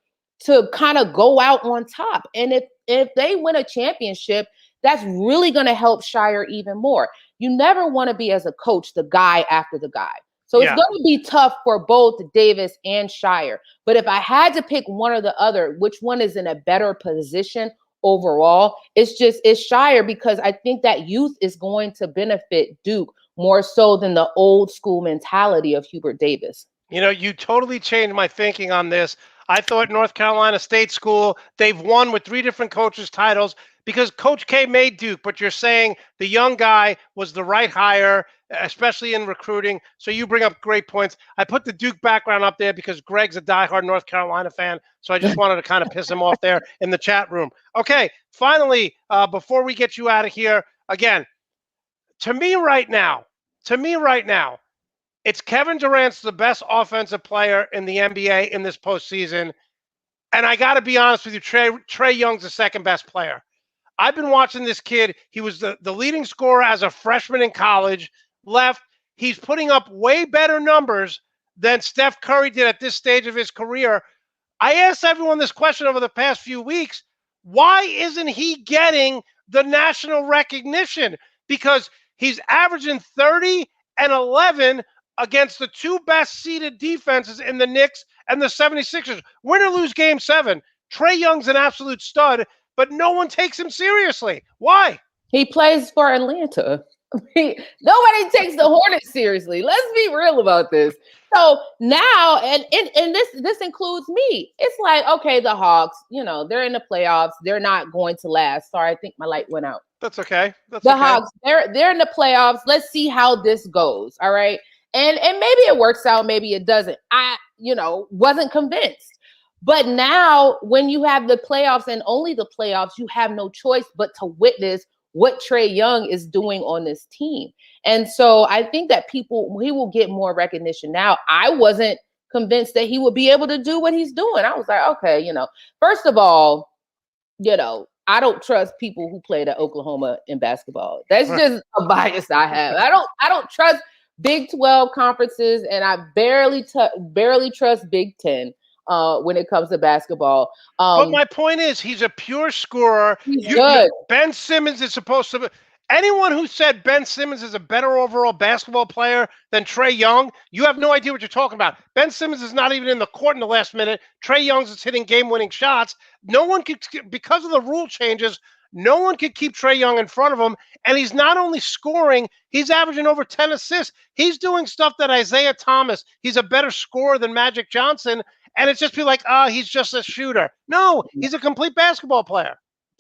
[SPEAKER 2] to kind of go out on top. And if they win a championship, that's really going to help Shire even more. You never want to be, as a coach, the guy after the guy. So it's going to be tough for both Davis and Shire. But if I had to pick one or the other, which one is in a better position overall, it's Shire, because I think that youth is going to benefit Duke more so than the old school mentality of Hubert Davis.
[SPEAKER 1] You totally changed my thinking on this. I thought North Carolina State School, they've won with 3 different coaches' titles because Coach K made Duke, but you're saying the young guy was the right hire, especially in recruiting. So you bring up great points. I put the Duke background up there because Greg's a diehard North Carolina fan, so I just wanted to kind of piss him off there in the chat room. Okay, finally, before we get you out of here, again, to me right now, it's Kevin Durant's the best offensive player in the NBA in this postseason. And I got to be honest with you, Trae Young's the second best player. I've been watching this kid. He was the leading scorer as a freshman in college, left. He's putting up way better numbers than Steph Curry did at this stage of his career. I asked everyone this question over the past few weeks. Why isn't he getting the national recognition? Because he's averaging 30 and 11 against the 2 best seeded defenses in the Knicks and the 76ers. Win or lose game 7. Trae Young's an absolute stud, but no one takes him seriously. Why?
[SPEAKER 2] He plays for Atlanta. Nobody takes the Hornets seriously. Let's be real about this. So now, and this includes me. It's like, okay, the Hawks, they're in the playoffs. They're not going to last. Sorry, I think my light went out.
[SPEAKER 1] That's okay.
[SPEAKER 2] Hawks, they're in the playoffs. Let's see how this goes. All right. And maybe it works out, maybe it doesn't. I, wasn't convinced. But now when you have the playoffs and only the playoffs, you have no choice but to witness what Trae Young is doing on this team. And so I think that he will get more recognition now. I wasn't convinced that he would be able to do what he's doing. I was like, okay, first of all, I don't trust people who played at Oklahoma in basketball. That's just a bias I have. I don't trust Big 12 conferences, and I barely trust Big 10 when it comes to basketball.
[SPEAKER 1] But my point is, he's a pure scorer. Ben Simmons is supposed to. Anyone who said Ben Simmons is a better overall basketball player than Trae Young, you have no idea what you're talking about. Ben Simmons is not even in the court in the last minute. Trae Young's is hitting game-winning shots. No one could, because of the rule changes, no one could keep Trae Young in front of him. And he's not only scoring, he's averaging over 10 assists. He's doing stuff that Isaiah Thomas, he's a better scorer than Magic Johnson. And it's just be like, he's just a shooter. No, he's a complete basketball player.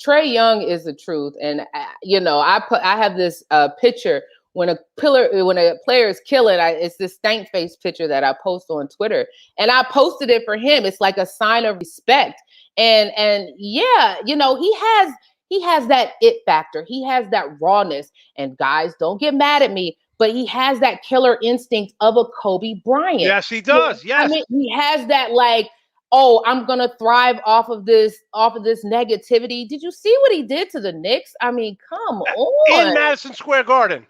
[SPEAKER 2] Trae Young is the truth. And, I have this picture when a player is killing, it's this stank face picture that I post on Twitter. And I posted it for him. It's like a sign of respect. And yeah, he has that it factor. He has that rawness. And guys, don't get mad at me, but he has that killer instinct of a Kobe Bryant.
[SPEAKER 1] Yes, he does. Yes.
[SPEAKER 2] I mean, he has that like, oh, I'm going to thrive off of this negativity. Did you see what he did to the Knicks? I mean, come on.
[SPEAKER 1] In Madison Square Garden.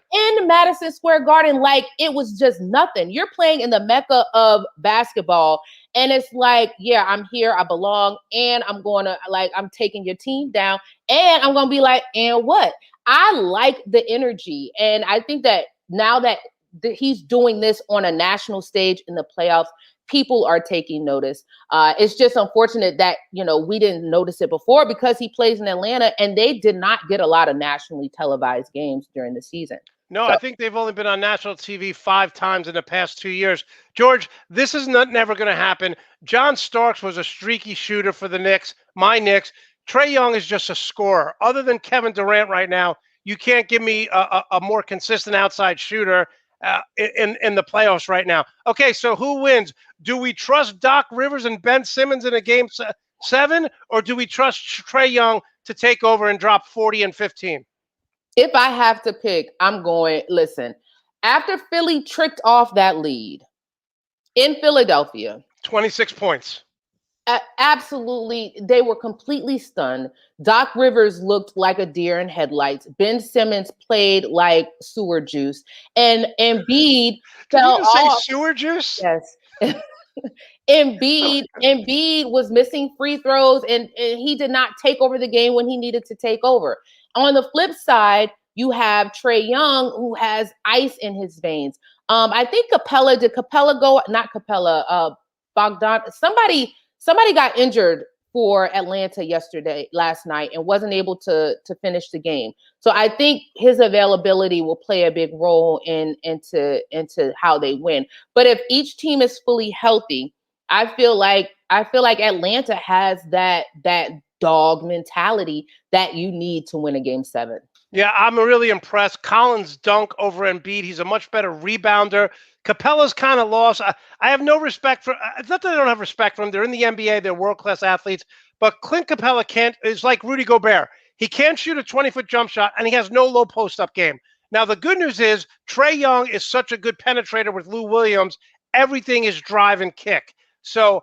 [SPEAKER 2] Like it was just nothing. You're playing in the mecca of basketball. And it's like, yeah, I'm here, I belong, and I'm taking your team down, and I'm going to be like, and what? I like the energy. And I think that now that he's doing this on a national stage in the playoffs, people are taking notice. It's just unfortunate that, we didn't notice it before because he plays in Atlanta and they did not get a lot of nationally televised games during the season.
[SPEAKER 1] No, I think they've only been on national TV 5 times in the past 2 years. George, this is never going to happen. John Starks was a streaky shooter for the Knicks, my Knicks. Trae Young is just a scorer. Other than Kevin Durant right now, you can't give me a more consistent outside shooter in the playoffs right now. Okay, so who wins? Do we trust Doc Rivers and Ben Simmons in a game 7, or do we trust Trae Young to take over and drop 40 and 15?
[SPEAKER 2] If I have to pick, I'm going, listen, after Philly tricked off that lead in Philadelphia.
[SPEAKER 1] 26 points.
[SPEAKER 2] Absolutely. They were completely stunned. Doc Rivers looked like a deer in headlights. Ben Simmons played like sewer juice. And Embiid fell off.
[SPEAKER 1] Say sewer juice?
[SPEAKER 2] Yes. Embiid was missing free throws and he did not take over the game when he needed to take over. On the flip side, you have Trae Young, who has ice in his veins. I think did Capella go? Not Capella. Bogdan. Somebody got injured for Atlanta last night, and wasn't able to finish the game. So I think his availability will play a big role into how they win. But if each team is fully healthy, I feel like Atlanta has that dog mentality that you need to win a game 7.
[SPEAKER 1] Yeah, I'm really impressed. Collins' dunk over Embiid. He's a much better rebounder. Capella's kind of lost. I have no respect for. It's not that I don't have respect for them. They're in the NBA. They're world-class athletes. But Clint Capella is like Rudy Gobert. He can't shoot a 20-foot jump shot, and he has no low post-up game. Now, the good news is Trae Young is such a good penetrator with Lou Williams. Everything is drive and kick. So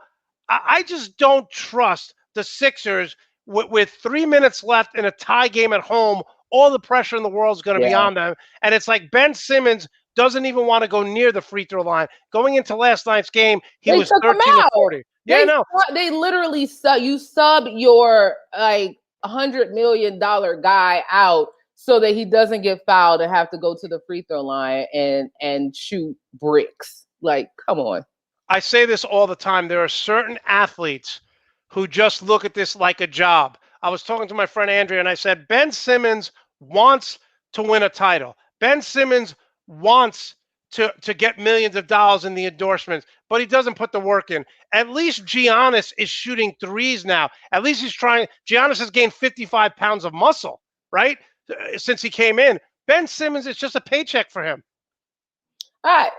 [SPEAKER 1] I just don't trust the Sixers with 3 minutes left in a tie game at home. All the pressure in the world is going to be on them. And it's like Ben Simmons doesn't even want to go near the free throw line. Going into last night's game, he was 13 of 40. Yeah, no.
[SPEAKER 2] They literally sub your like $100 million guy out so that he doesn't get fouled and have to go to the free throw line and shoot bricks. Like, come on.
[SPEAKER 1] I say this all the time. There are certain athletes who just look at this like a job. I was talking to my friend Andrea, and I said, Ben Simmons wants to win a title. Ben Simmons wants to get millions of dollars in the endorsements, but he doesn't put the work in. At least Giannis is shooting threes now. At least he's trying. Giannis has gained 55 pounds of muscle, right, since he came in. Ben Simmons, it's just a paycheck for him.
[SPEAKER 2] I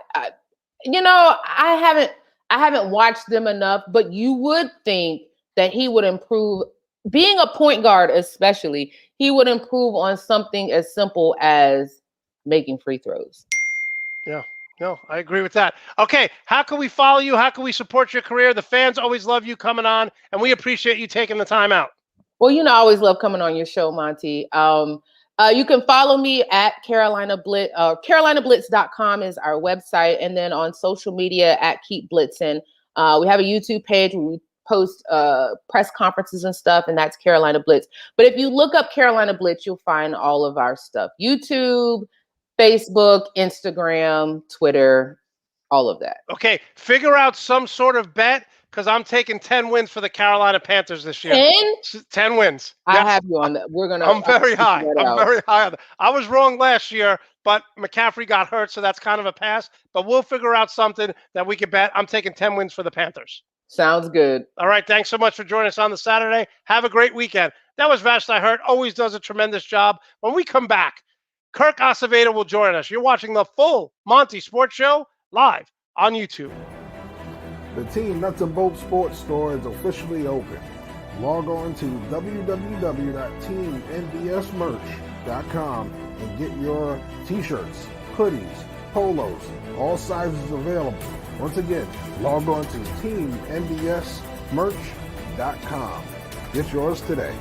[SPEAKER 2] haven't watched them enough, but you would think that he would improve. Being a point guard, especially, he would improve on something as simple as making free throws.
[SPEAKER 1] Yeah, no, I agree with that. Okay, how can we follow you? How can we support your career? The fans always love you coming on, and we appreciate you taking the time out.
[SPEAKER 2] Well, I always love coming on your show, Monte. You can follow me at Carolina Blitz. CarolinaBlitz.com is our website, and then on social media at Keep Blitzing. We have a YouTube page where we post press conferences and stuff, and that's Carolina Blitz. But if you look up Carolina Blitz, you'll find all of our stuff. YouTube, Facebook, Instagram, Twitter, all of that.
[SPEAKER 1] Okay, figure out some sort of bet, because I'm taking 10 wins for the Carolina Panthers this year. 10 wins.
[SPEAKER 2] I have you on that.
[SPEAKER 1] I'm very high. I'm very high on that. I was wrong last year, but McCaffrey got hurt, so that's kind of a pass. But we'll figure out something that we can bet. I'm taking 10 wins for the Panthers.
[SPEAKER 2] Sounds good.
[SPEAKER 1] All right. Thanks so much for joining us on the Saturday. Have a great weekend. That was Vashti Hurt. Always does a tremendous job. When we come back, Kirk Acevedo will join us. You're watching the full Monte Sports Show live on YouTube.
[SPEAKER 3] The Team Nuts and Bolts Sports Store is officially open. Log on to www.teamnbsmerch.com and get your t-shirts, hoodies, polos, all sizes available. Once again, log on to teamnbsmerch.com. Get yours today.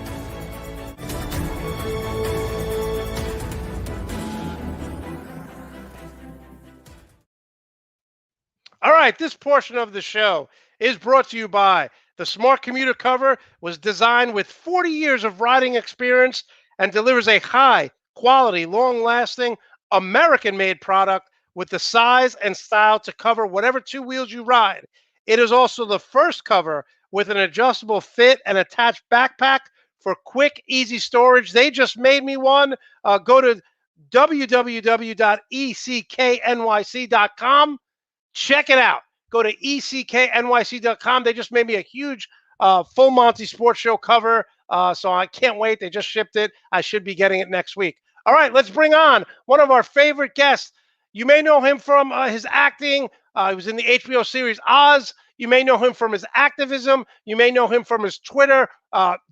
[SPEAKER 1] All right, this portion of the show is brought to you by the Smart Commuter cover. Was designed with 40 years of riding experience and delivers a high-quality, long-lasting, American-made product with the size and style to cover whatever two wheels you ride. It is also the first cover with an adjustable fit and attached backpack for quick, easy storage. They just made me one. Go to www.ecknyc.com. Check it out. Go to ecknyc.com. They just made me a huge full Monte Sports Show cover, so I can't wait. They just shipped it. I should be getting it next week. All right, let's bring on one of our favorite guests. You may know him from his acting. He was in the HBO series Oz. You may know him from his activism. You may know him from his Twitter,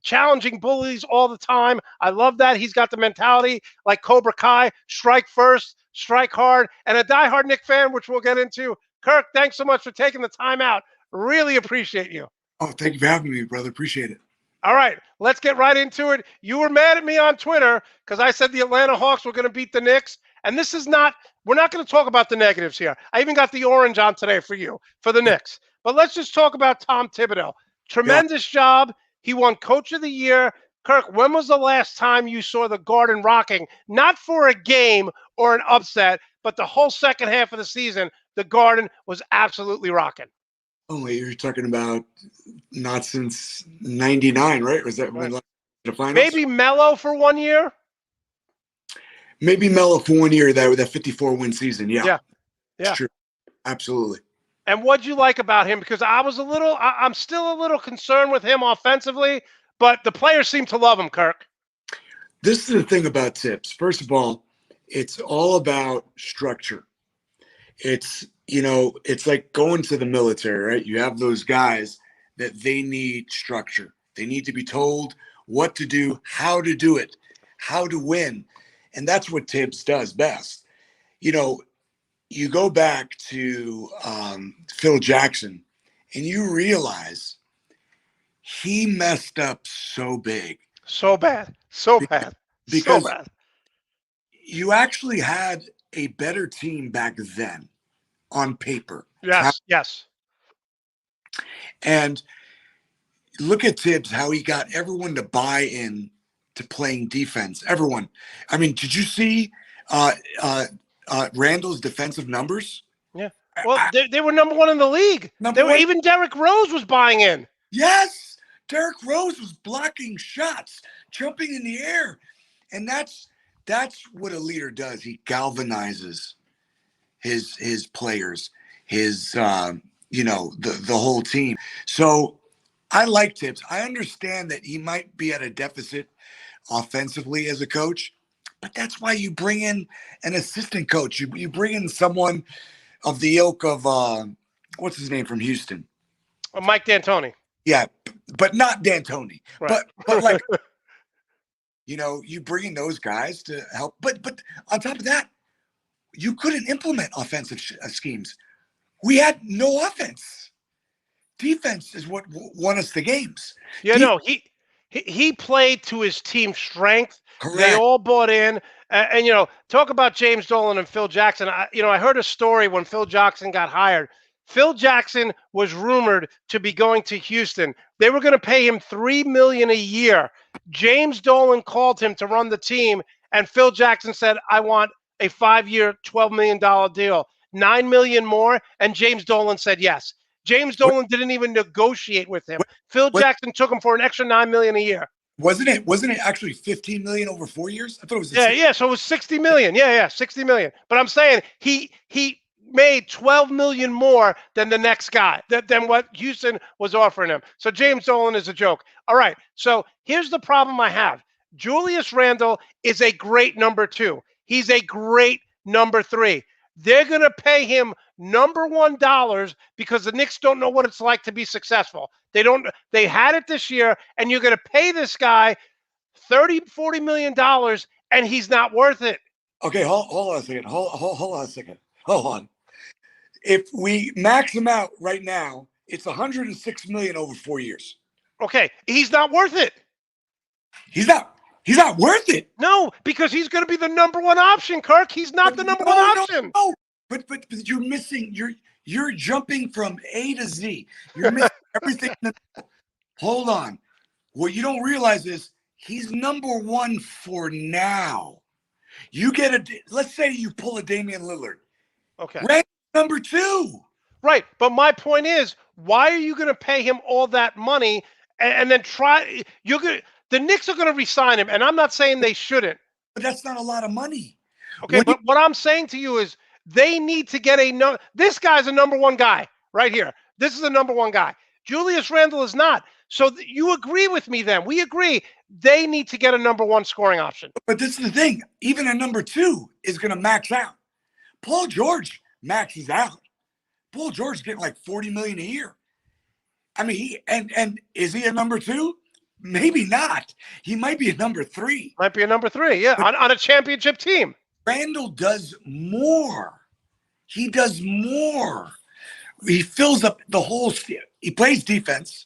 [SPEAKER 1] challenging bullies all the time. I love that. He's got the mentality like Cobra Kai, strike first, strike hard, and a diehard Knicks fan, which we'll get into. Kirk, thanks so much for taking the time out. Really appreciate you.
[SPEAKER 4] Oh, thank you for having me, brother. Appreciate it.
[SPEAKER 1] All right, let's get right into it. You were mad at me on Twitter because I said the Atlanta Hawks were going to beat the Knicks. And this is not, we're not going to talk about the negatives here. I even got the orange on today for you, for the Knicks. But let's just talk about Tom Thibodeau. Tremendous job. He won Coach of the Year. Kirk, when was the last time you saw the Garden rocking? Not for a game or an upset, but the whole second half of the season, the Garden was absolutely rocking.
[SPEAKER 4] Oh, wait, you're talking about not since '99, right? Was that when the finals?
[SPEAKER 1] Maybe Melo for 1 year?
[SPEAKER 4] Maybe Melo for 1 year, that 54-win season. Yeah.
[SPEAKER 1] Yeah.
[SPEAKER 4] It's true. Absolutely.
[SPEAKER 1] And what'd you like about him? Because I'm still a little concerned with him offensively, but the players seem to love him, Kirk.
[SPEAKER 4] This is the thing about Tibbs. First of all, it's all about structure. It's like going to the military, right? You have those guys that they need structure. They need to be told what to do, how to do it, how to win. And that's what Tibbs does best. You go back to Phil Jackson and you realize he messed up so big.
[SPEAKER 1] So bad. So bad.
[SPEAKER 4] Because
[SPEAKER 1] so bad.
[SPEAKER 4] You actually had a better team back then on paper.
[SPEAKER 1] Yes.
[SPEAKER 4] And look at Tibbs, how he got everyone to buy in to playing defense. Everyone. I mean, did you see Randall's defensive numbers?
[SPEAKER 1] Yeah. Well, they were number one in the league. Even Derrick Rose was buying in.
[SPEAKER 4] Yes. Derrick Rose was blocking shots, jumping in the air. And that's what a leader does. He galvanizes his players, the whole team. So I like Tibbs. I understand that he might be at a deficit offensively as a coach, but that's why you bring in an assistant coach. You bring in someone of the ilk of what's his name from Houston?
[SPEAKER 1] Mike D'Antoni.
[SPEAKER 4] Yeah, but not D'Antoni.
[SPEAKER 1] Right.
[SPEAKER 4] But like you bring in those guys to help. But on top of that, you couldn't implement offensive schemes. We had no offense. Defense is what won us the games.
[SPEAKER 1] Yeah, he played to his team's strength.
[SPEAKER 4] Correct.
[SPEAKER 1] They all bought in. And talk about James Dolan and Phil Jackson. I heard a story when Phil Jackson got hired. Phil Jackson was rumored to be going to Houston. They were going to pay him $3 million a year. James Dolan called him to run the team, and Phil Jackson said, "I want a 5-year, $12 million deal, $9 million more." And James Dolan said yes. James Dolan didn't even negotiate with him. Phil Jackson took him for an extra $9 million a year.
[SPEAKER 4] Wasn't it actually $15 million over 4 years? I thought it was.
[SPEAKER 1] Yeah. So it was $60 million. Yeah, $60 million. But I'm saying he made $12 million more than the next guy, than what Houston was offering him. So James Dolan is a joke. All right. So here's the problem I have. Julius Randle is a great number 2. He's a great number 3. They're going to pay him number $1 because the Knicks don't know what it's like to be successful. They had it this year, and you're going to pay this guy $30-40 million, and he's not worth it.
[SPEAKER 4] Okay, hold on a second. Hold on a second. Hold on. If we max him out right now, it's $106 million over 4 years.
[SPEAKER 1] Okay, he's not worth it.
[SPEAKER 4] He's not worth it.
[SPEAKER 1] No, because he's going to be the number 1 option, Kirk. He's not the number 1 option.
[SPEAKER 4] No. But you're missing. You're jumping from A to Z. You're missing everything. Hold on. What you don't realize is he's number 1 for now. You get let's say you pull a Damian Lillard.
[SPEAKER 1] Okay.
[SPEAKER 4] Rank number 2.
[SPEAKER 1] Right. But my point is, why are you going to pay him all that money and then the Knicks are going to re-sign him, and I'm not saying they shouldn't.
[SPEAKER 4] But that's not a lot of money.
[SPEAKER 1] Okay, but what I'm saying to you is they need to get this guy's a number 1 guy right here. This is a number 1 guy. Julius Randle is not. So you agree with me then. We agree they need to get a number 1 scoring option.
[SPEAKER 4] But this is the thing. Even a number 2 is going to max out. Paul George maxes out. Paul George is getting like $40 million a year. I mean, and is he a number 2? Maybe not. He might be a number 3.
[SPEAKER 1] Might be a number 3, yeah, on a championship team.
[SPEAKER 4] Randall does more. He does more. He fills up the whole – he plays defense.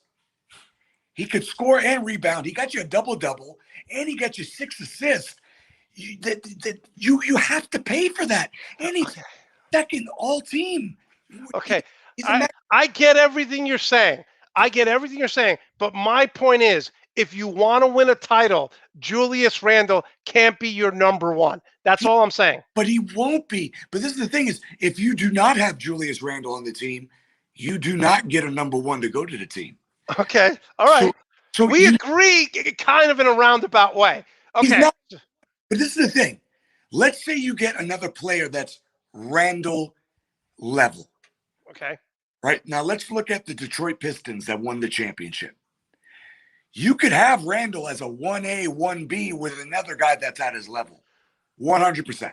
[SPEAKER 4] He could score and rebound. He got you a double-double, and he got you 6 assists. You have to pay for that. And he's second all-team.
[SPEAKER 1] Okay, I get everything you're saying. But my point is, if you want to win a title, Julius Randle can't be your number 1. That's all I'm saying.
[SPEAKER 4] But he won't be. But this is the thing is, if you do not have Julius Randle on the team, you do not get a number 1 to go to the team.
[SPEAKER 1] Okay. All right. So we agree kind of in a roundabout way. Okay.
[SPEAKER 4] But this is the thing. Let's say you get another player that's Randle level.
[SPEAKER 1] Okay.
[SPEAKER 4] right? Now let's look at the Detroit Pistons that won the championship. You could have Randall as a 1A, 1B with another guy that's at his level. 100%.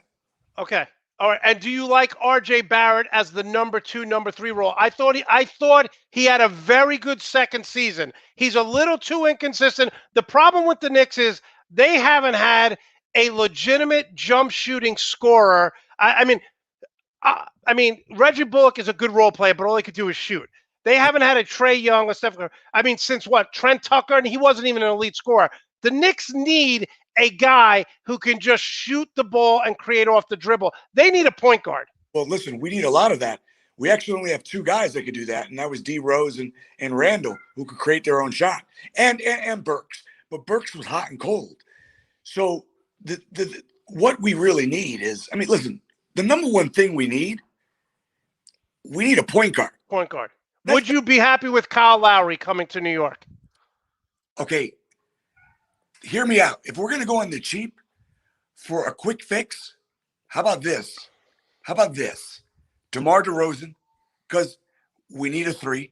[SPEAKER 1] Okay. All right. And do you like R.J. Barrett as the number 2, number 3 role? I thought he had a very good second season. He's a little too inconsistent. The problem with the Knicks is they haven't had a legitimate jump shooting scorer. I mean, Reggie Bullock is a good role player, but all he could do is shoot. They haven't had a Trae Young or Steph Curry. I mean, since what? Trent Tucker, and he wasn't even an elite scorer. The Knicks need a guy who can just shoot the ball and create off the dribble. They need a point guard.
[SPEAKER 4] Well, listen, we need a lot of that. We actually only have 2 guys that could do that, and that was D. Rose and Randall, who could create their own shot, and Burks. But Burks was hot and cold. So what we really need is, I mean, listen, the number one thing we need a point guard.
[SPEAKER 1] Point guard. Would you be happy with Kyle Lowry coming to New York?
[SPEAKER 4] Okay, hear me out. If we're going to go on the cheap for a quick fix, how about this? DeMar DeRozan, because we need a 3.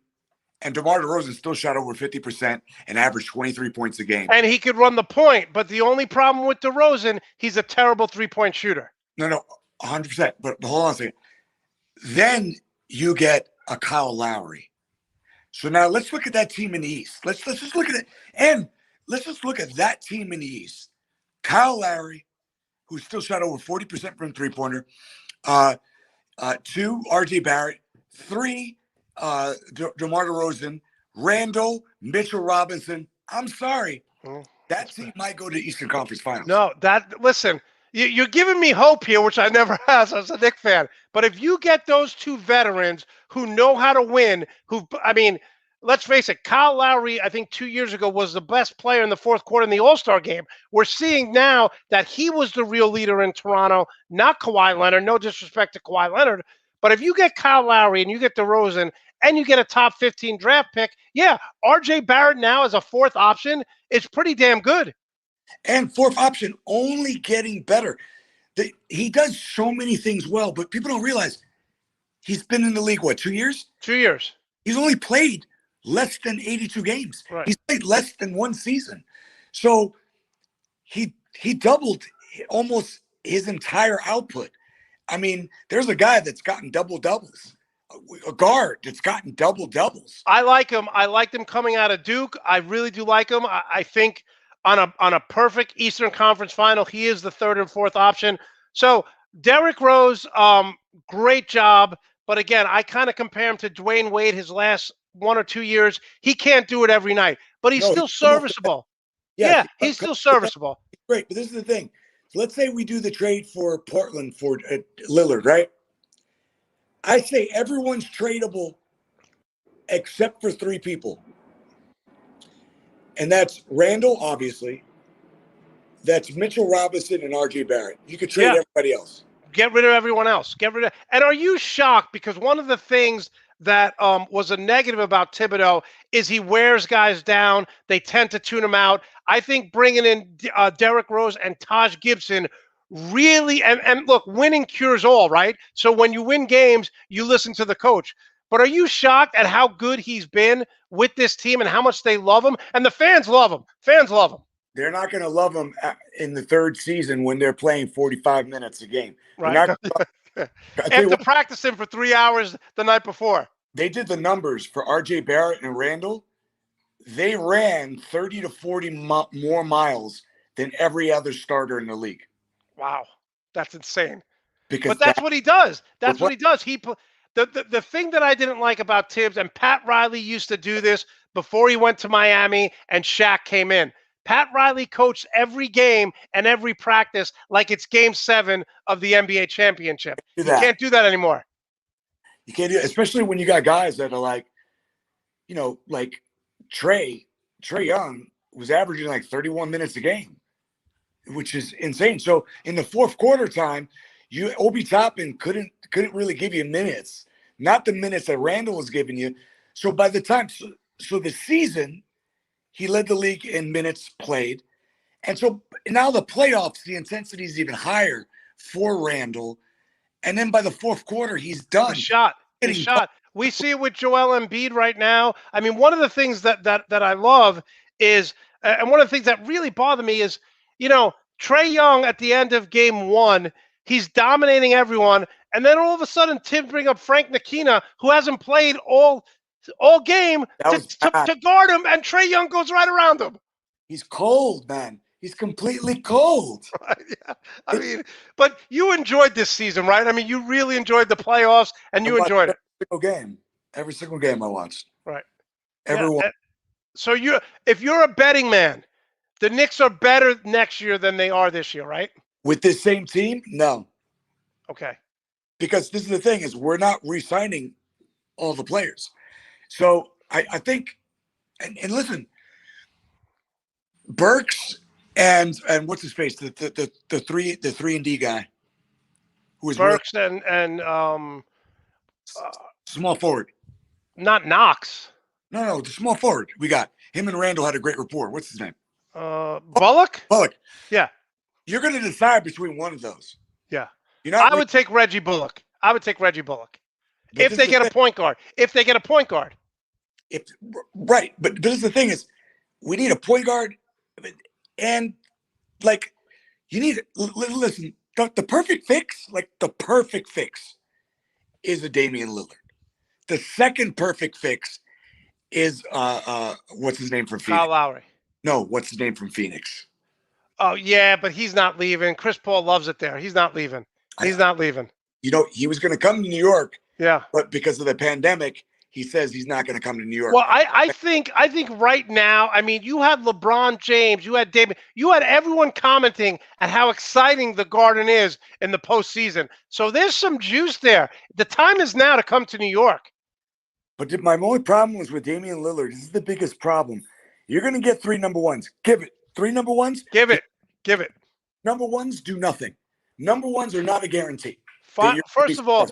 [SPEAKER 4] And DeMar DeRozan still shot over 50% and averaged 23 points a game.
[SPEAKER 1] And he could run the point, but the only problem with DeRozan, he's a terrible 3-point shooter.
[SPEAKER 4] No, 100%. But hold on a second. Then you get a Kyle Lowry. So now let's look at that team in the East. Let's just look at it. And let's just look at that team in the East. Kyle Lowry, who still shot over 40% from three-pointer. 2, R.J. Barrett. 3, DeMar DeRozan. Randall, Mitchell Robinson. I'm sorry. That team might go to the Eastern Conference Finals.
[SPEAKER 1] No, listen, you're giving me hope here, which I never has as a Knicks fan. But if you get those 2 veterans who know how to win, let's face it, Kyle Lowry, I think 2 years ago, was the best player in the fourth quarter in the All-Star game. We're seeing now that he was the real leader in Toronto, not Kawhi Leonard. No disrespect to Kawhi Leonard. But if you get Kyle Lowry and you get DeRozan and you get a top 15 draft pick, yeah, R.J. Barrett now as a 4th option is pretty damn good.
[SPEAKER 4] And 4th option, only getting better. He does so many things well, but people don't realize he's been in the league, 2 years?
[SPEAKER 1] 2 years.
[SPEAKER 4] He's only played less than 82 games.
[SPEAKER 1] Right.
[SPEAKER 4] He's played less than 1 season. So he doubled almost his entire output. I mean, there's a guy that's gotten double-doubles. A guard that's gotten double-doubles.
[SPEAKER 1] I like him. I liked him coming out of Duke. I really do like him. I think on a perfect Eastern Conference final, he is the 3rd and 4th option. So Derrick Rose, great job. But again, I kind of compare him to Dwayne Wade his last 1 or 2 years. He can't do it every night, but he's still serviceable. Yeah, he's still serviceable.
[SPEAKER 4] Great, but this is the thing. So let's say we do the trade for Portland for Lillard, right? I say everyone's tradable except for 3 people. And that's Randall, obviously. That's Mitchell Robinson and R.J. Barrett. You could trade everybody else.
[SPEAKER 1] Get rid of everyone else. And are you shocked? Because one of the things that was a negative about Thibodeau is he wears guys down. They tend to tune him out. I think bringing in Derrick Rose and Taj Gibson really, and look, winning cures all, right? So when you win games, you listen to the coach. But are you shocked at how good he's been with this team and how much they love him? And the fans love him. Fans love him.
[SPEAKER 4] They're not going to love him in the 3rd season when they're playing 45 minutes a game.
[SPEAKER 1] Right. After practicing for 3 hours the night before.
[SPEAKER 4] They did the numbers for R.J. Barrett and Randall. They ran 30 to 40 more miles than every other starter in the league.
[SPEAKER 1] Wow. That's insane.
[SPEAKER 4] But
[SPEAKER 1] that's what he does. That's what he does. The thing that I didn't like about Tibbs, and Pat Riley used to do this before he went to Miami and Shaq came in. Pat Riley coached every game and every practice like it's game 7 of the NBA championship. You can't do that anymore.
[SPEAKER 4] You can't do it, especially when you got guys that are like, like Trae Young was averaging like 31 minutes a game, which is insane. So in the 4th quarter time, Obi Toppin couldn't really give you minutes, not the minutes that Randall was giving you. So by the time, so the season, he led the league in minutes played. And so now the playoffs, the intensity is even higher for Randall. And then by the 4th quarter, he's done.
[SPEAKER 1] He's shot. We see it with Joel Embiid right now. I mean, one of the things that I love is, and one of the things that really bother me is, Trae Young at the end of game one, he's dominating everyone, and then all of a sudden, Tim bring up Frank Ntilikina, who hasn't played all game
[SPEAKER 4] That was bad.
[SPEAKER 1] to guard him, and Trae Young goes right around him.
[SPEAKER 4] He's cold, man. He's completely cold.
[SPEAKER 1] Yeah. I mean, but you enjoyed this season, right? I mean, you really enjoyed the playoffs, and you enjoyed it.
[SPEAKER 4] Every single game I watched.
[SPEAKER 1] Right.
[SPEAKER 4] Everyone.
[SPEAKER 1] Yeah. So if you're a betting man, the Knicks are better next year than they are this year, right?
[SPEAKER 4] With this same team, no.
[SPEAKER 1] Okay.
[SPEAKER 4] Because this is the thing, is we're not re-signing all the players. So I think, and listen, Burks and what's his face, the 3-and-D guy, who is
[SPEAKER 1] Burks and
[SPEAKER 4] small forward.
[SPEAKER 1] Not Knox.
[SPEAKER 4] No, the small forward. We got him and Randall had a great rapport. What's his name?
[SPEAKER 1] Bullock. Yeah.
[SPEAKER 4] You're going to decide between one of those.
[SPEAKER 1] Yeah.
[SPEAKER 4] I
[SPEAKER 1] would take Reggie Bullock. If they get a point guard.
[SPEAKER 4] Right, but this is the thing, is we need a point guard, and like you need listen. The perfect fix, is a Damian Lillard. The second perfect fix is what's his name from Phoenix?
[SPEAKER 1] Kyle Lowry.
[SPEAKER 4] No, what's his name from Phoenix?
[SPEAKER 1] Oh yeah, but he's not leaving. Chris Paul loves it there. He's not leaving. Not leaving.
[SPEAKER 4] He was going to come to New York.
[SPEAKER 1] Yeah.
[SPEAKER 4] But because of the pandemic, he says he's not going to come to New York.
[SPEAKER 1] Well, I think right now, I mean, you had LeBron James, you had David, you had everyone commenting at how exciting the Garden is in the postseason. So there's some juice there. The time is now to come to New York.
[SPEAKER 4] But my only problem was with Damian Lillard. This is the biggest problem. You're going to get 3 number ones. Give it. 3 number ones?
[SPEAKER 1] Give it.
[SPEAKER 4] Number ones do nothing. Number ones are not a guarantee.
[SPEAKER 1] First of all,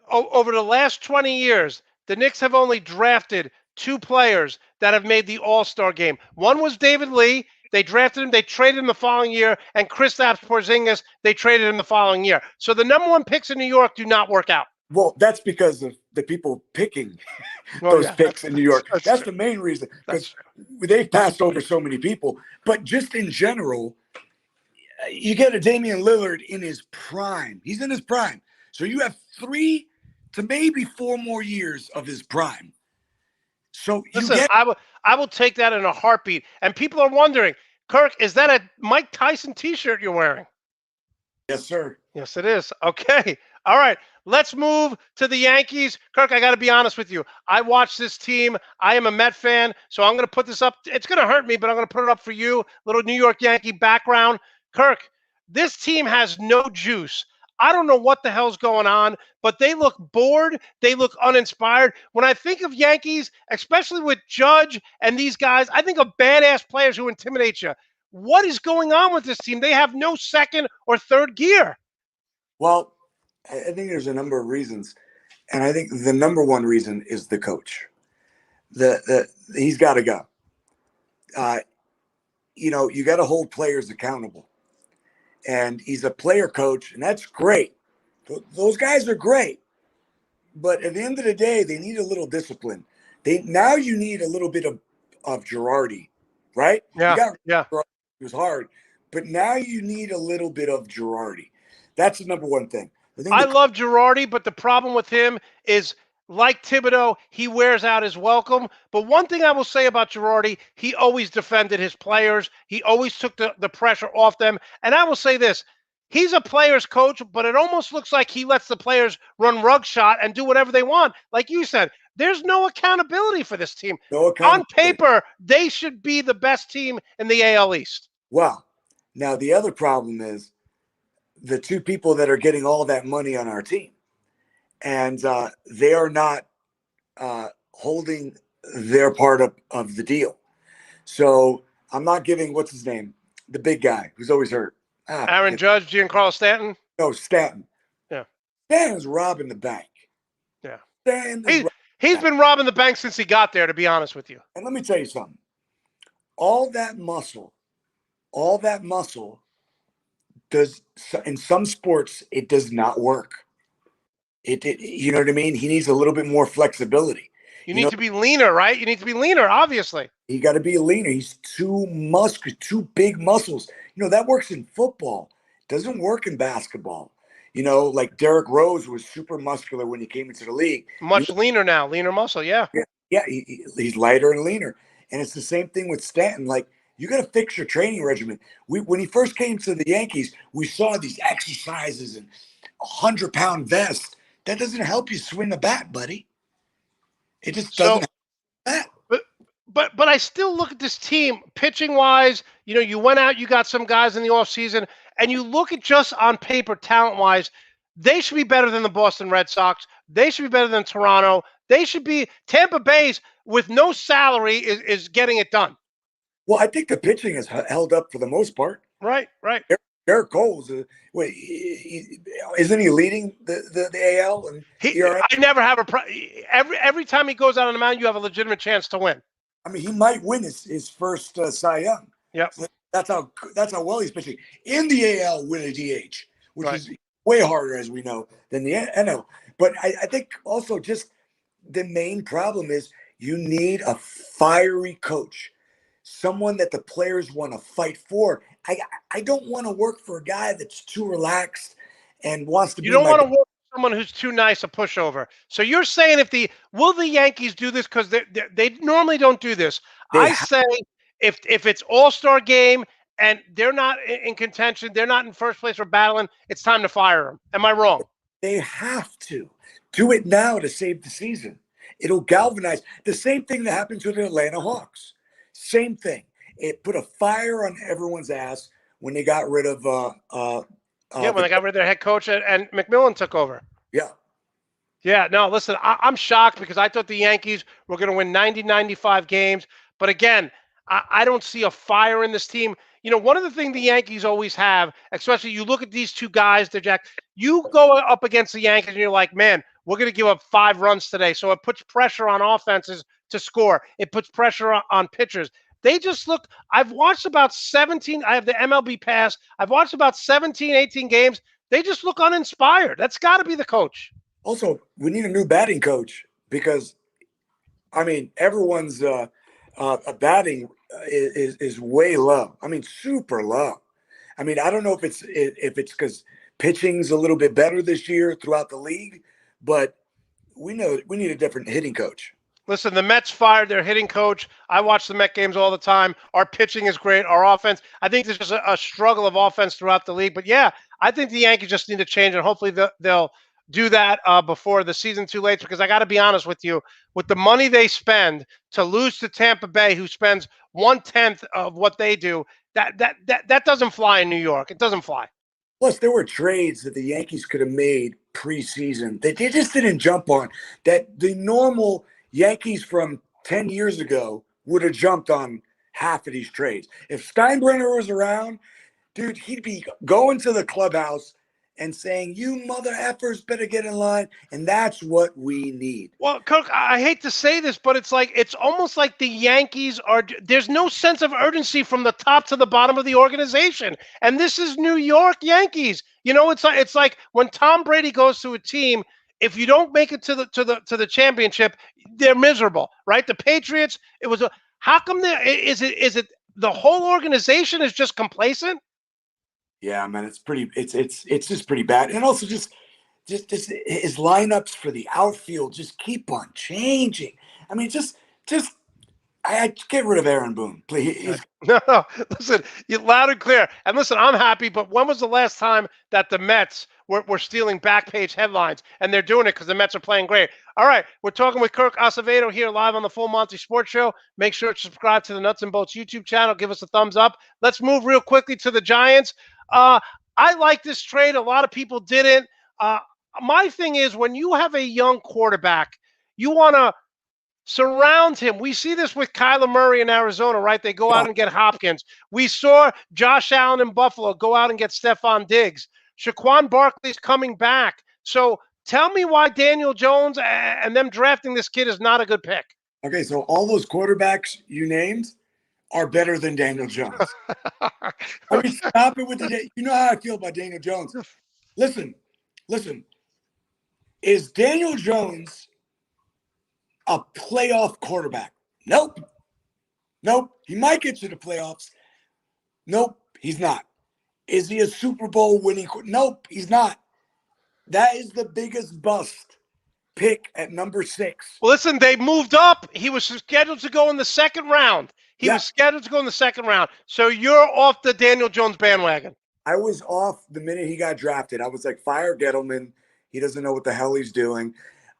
[SPEAKER 1] over the last 20 years, the Knicks have only drafted 2 players that have made the All-Star game. One was David Lee. They drafted him. They traded him the following year. And Kristaps Porzingis, they traded him the following year. So the number 1 picks in New York do not work out.
[SPEAKER 4] Well, that's because of the people picking those picks in New York. That's the main reason, because they've passed over so many people. But just in general, you get a Damian Lillard in his prime. He's in his prime. So you have 3 to maybe 4 more years of his prime. So
[SPEAKER 1] I will take that in a heartbeat. And people are wondering, Kirk, is that a Mike Tyson T-shirt you're wearing?
[SPEAKER 4] Yes, sir.
[SPEAKER 1] Yes, it is. Okay. All right. Let's move to the Yankees. Kirk, I got to be honest with you. I watch this team. I am a Met fan, so I'm going to put this up. It's going to hurt me, but I'm going to put it up for you. Little New York Yankee background. Kirk, this team has no juice. I don't know what the hell's going on, but they look bored. They look uninspired. When I think of Yankees, especially with Judge and these guys, I think of badass players who intimidate you. What is going on with this team? They have no second or third gear.
[SPEAKER 4] Well, I think there's a number of reasons, and I think the number one reason is the coach. He's got to go. You got to hold players accountable, and he's a player coach, and that's great. Those guys are great, but at the end of the day, they need a little discipline. Now you need a little bit of Girardi, right?
[SPEAKER 1] Yeah.
[SPEAKER 4] It was hard, but now you need a little bit of Girardi. That's the number one thing.
[SPEAKER 1] I love Girardi, but the problem with him is, like Thibodeau, he wears out his welcome. But one thing I will say about Girardi, he always defended his players. He always took the pressure off them. And I will say this, he's a player's coach, but it almost looks like he lets the players run rug shot and do whatever they want. Like you said, there's no accountability for this team. On paper, they should be the best team in the AL East.
[SPEAKER 4] Wow. Now, the other problem is the 2 people that are getting all that money on our team, and they are not holding their part of the deal. So I'm not giving, what's his name, the big guy who's always hurt.
[SPEAKER 1] Aaron Judge, Giancarlo Stanton?
[SPEAKER 4] No, Stanton.
[SPEAKER 1] Yeah.
[SPEAKER 4] Stanton's robbing the bank.
[SPEAKER 1] Yeah.
[SPEAKER 4] He's
[SPEAKER 1] been robbing the bank since he got there, to be honest with you.
[SPEAKER 4] And let me tell you something. All that muscle does, in some sports, it does not work. You know what I mean? He needs a little bit more flexibility.
[SPEAKER 1] You need to be leaner, right? You need to be leaner, obviously.
[SPEAKER 4] He got to be leaner. He's too big muscles. That works in football. Doesn't work in basketball. Like Derrick Rose was super muscular when he came into the league.
[SPEAKER 1] Much leaner now, leaner muscle, yeah.
[SPEAKER 4] Yeah, he's lighter and leaner. And it's the same thing with Stanton. Like, you got to fix your training regimen. When he first came to the Yankees, we saw these exercises and 100-pound vest. That doesn't help you swing a bat, buddy. It just doesn't help that.
[SPEAKER 1] But I still look at this team pitching wise. You went out, you got some guys in the offseason, and you look at just on paper, talent wise, they should be better than the Boston Red Sox. They should be better than Toronto. They should be Tampa Bay's with no salary is getting it done.
[SPEAKER 4] Well, I think the pitching is held up for the most part.
[SPEAKER 1] Right.
[SPEAKER 4] Garrett Cole's isn't he leading the AL? And
[SPEAKER 1] I never have every time he goes out on the mound, you have a legitimate chance to win.
[SPEAKER 4] I mean, he might win his first Cy Young.
[SPEAKER 1] Yep.
[SPEAKER 4] So that's how well he's pitching in the AL with a DH, which is way harder, as we know, than the NL. But I think also just the main problem is you need a fiery coach, someone that the players want to fight for. I don't want to work for a guy that's too relaxed and wants to be.
[SPEAKER 1] You don't want to work for someone who's too nice, a pushover. So you're saying will the Yankees do this? Because they normally don't do this. I say if it's All-Star game and they're not in contention, they're not in first place or battling, it's time to fire them. Am I wrong?
[SPEAKER 4] They have to do it now to save the season. It'll galvanize. The same thing that happened to the Atlanta Hawks. Same thing. It put a fire on everyone's ass when they got rid of
[SPEAKER 1] when they got rid of their head coach and McMillan took over. Yeah, no, listen, I'm shocked because I thought the Yankees were going to win 90, 95 games. But again, I don't see a fire in this team. One of the things the Yankees always have, especially you look at these two guys, Jack, you go up against the Yankees and you're like, man, we're going to give up 5 runs today. So it puts pressure on offenses to score. It puts pressure on pitchers. They just look – I've watched about 17 – I have the MLB pass. I've watched about 17, 18 games. They just look uninspired. That's got to be the coach.
[SPEAKER 4] Also, we need a new batting coach because, I mean, everyone's batting is way low. I mean, super low. I mean, I don't know if it's because pitching's a little bit better this year throughout the league, but we know we need a different hitting coach.
[SPEAKER 1] Listen, the Mets fired their hitting coach. I watch the Met games all the time. Our pitching is great. Our offense, I think there's just a struggle of offense throughout the league. But, yeah, I think the Yankees just need to change, and hopefully they'll do that before the season too late, because I got to be honest with you, with the money they spend to lose to Tampa Bay, who spends 1/10 of what they do, that doesn't fly in New York. It doesn't fly.
[SPEAKER 4] Plus, there were trades that the Yankees could have made preseason that they just didn't jump on, that the normal Yankees from 10 years ago would have jumped on half of these trades. If Steinbrenner was around, dude, he'd be going to the clubhouse and saying, you mother effers better get in line. And that's what we need.
[SPEAKER 1] Well, Kirk, I hate to say this, but it's almost like the Yankees there's no sense of urgency from the top to the bottom of the organization. And this is New York Yankees. It's like when Tom Brady goes to a team, if you don't make it to the championship, they're miserable, right? The Patriots, how come is it the whole organization is just complacent?
[SPEAKER 4] Yeah, man, it's just pretty bad. And also just his lineups for the outfield just keep on changing. I mean, I get rid of Aaron Boone, please.
[SPEAKER 1] No, listen, you're loud and clear. And listen, I'm happy, but when was the last time that the Mets were stealing back page headlines? And they're doing it because the Mets are playing great. All right, we're talking with Kirk Acevedo here live on the Full Monty Sports Show. Make sure to subscribe to the Nuts and Bolts YouTube channel. Give us a thumbs up. Let's move real quickly to the Giants. I like this trade. A lot of people didn't. My thing is, when you have a young quarterback, you want to surround him. We see this with Kyler Murray in Arizona, right? They go out and get Hopkins. We saw Josh Allen in Buffalo go out and get Stephon Diggs. Saquon Barkley's coming back. So tell me why Daniel Jones and them drafting this kid is not a good pick.
[SPEAKER 4] Okay, so all those quarterbacks you named are better than Daniel Jones. I mean, stop it with you know how I feel about Daniel Jones. Listen. Is Daniel Jones a playoff quarterback? Nope. Nope. He might get to the playoffs. Nope, he's not. Is he a Super Bowl winning? Nope, he's not. That is the biggest bust pick at number 6.
[SPEAKER 1] Well, listen, they moved up. He was scheduled to go in the second round. He was scheduled to go in the second round. So you're off the Daniel Jones bandwagon.
[SPEAKER 4] I was off the minute he got drafted. I was like, fire Gettleman. He doesn't know what the hell he's doing.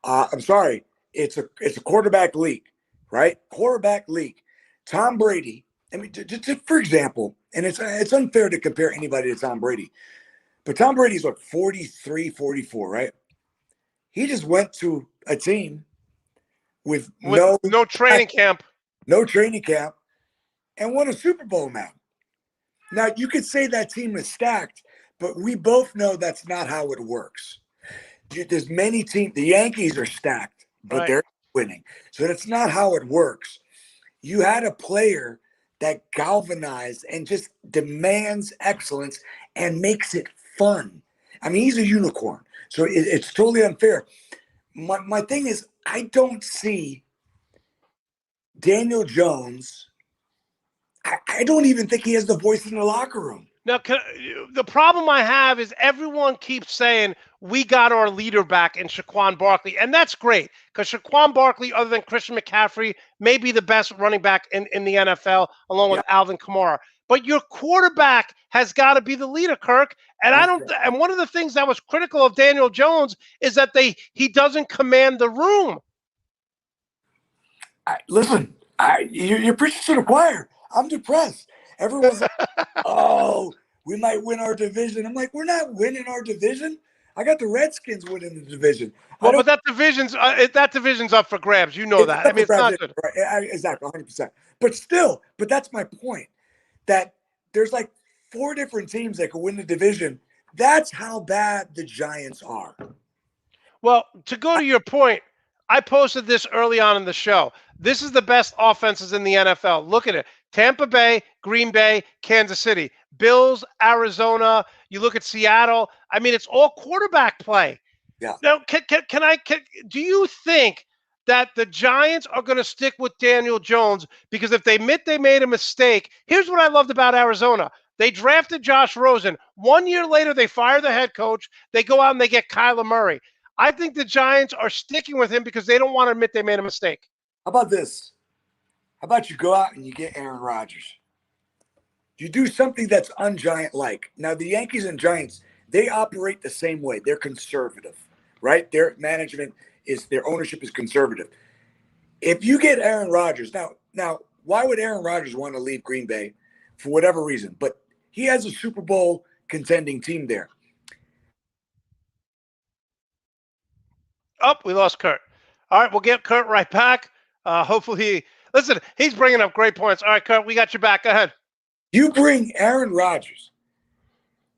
[SPEAKER 4] I'm sorry. It's a quarterback league, right? Quarterback league. Tom Brady. I mean, just for example, and it's unfair to compare anybody to Tom Brady, but Tom Brady's like 43, 44, right? He just went to a team with no
[SPEAKER 1] training camp.
[SPEAKER 4] No training camp, and won a Super Bowl now. Now, you could say that team is stacked, but we both know that's not how it works. There's many teams. The Yankees are stacked, but they're winning. So that's not how it works. You had a player that galvanized and just demands excellence and makes it fun. I mean, he's a unicorn. So it's totally unfair. My thing is, I don't see Daniel Jones. I don't even think he has the voice in the locker room.
[SPEAKER 1] Now, the problem I have is everyone keeps saying we got our leader back in Saquon Barkley, and that's great because Saquon Barkley, other than Christian McCaffrey, may be the best running back in the NFL, along with Alvin Kamara. But your quarterback has got to be the leader, Kirk. And And one of the things that was critical of Daniel Jones is that he doesn't command the room.
[SPEAKER 4] Listen, you're preaching to the choir. I'm depressed. Everyone's like, oh, we might win our division. I'm like, we're not winning our division. I got the Redskins winning the division.
[SPEAKER 1] Well, but that division's up for grabs. You know that. I mean, it's not good.
[SPEAKER 4] Right. Exactly, 100%. But that's my point. That there's like 4 different teams that could win the division. That's how bad the Giants are.
[SPEAKER 1] Well, to go to your point, I posted this early on in the show. This is the best offenses in the NFL. Look at it. Tampa Bay, Green Bay, Kansas City, Bills, Arizona. You look at Seattle. I mean, it's all quarterback play.
[SPEAKER 4] Yeah.
[SPEAKER 1] Now, do you think that the Giants are going to stick with Daniel Jones? Because if they admit they made a mistake, here's what I loved about Arizona. They drafted Josh Rosen. 1 year later, they fire the head coach. They go out and they get Kyler Murray. I think the Giants are sticking with him because they don't want to admit they made a mistake.
[SPEAKER 4] How about this? How about you go out and you get Aaron Rodgers? You do something that's un-Giant-like. Now, the Yankees and Giants, they operate the same way. They're conservative, right? Their management their ownership is conservative. If you get Aaron Rodgers, now, why would Aaron Rodgers want to leave Green Bay for whatever reason? But he has a Super Bowl contending team there.
[SPEAKER 1] Oh, we lost Kurt. All right, we'll get Kurt right back. Hopefully, listen, he's bringing up great points. All right, Kurt, we got your back. Go ahead.
[SPEAKER 4] You bring Aaron Rodgers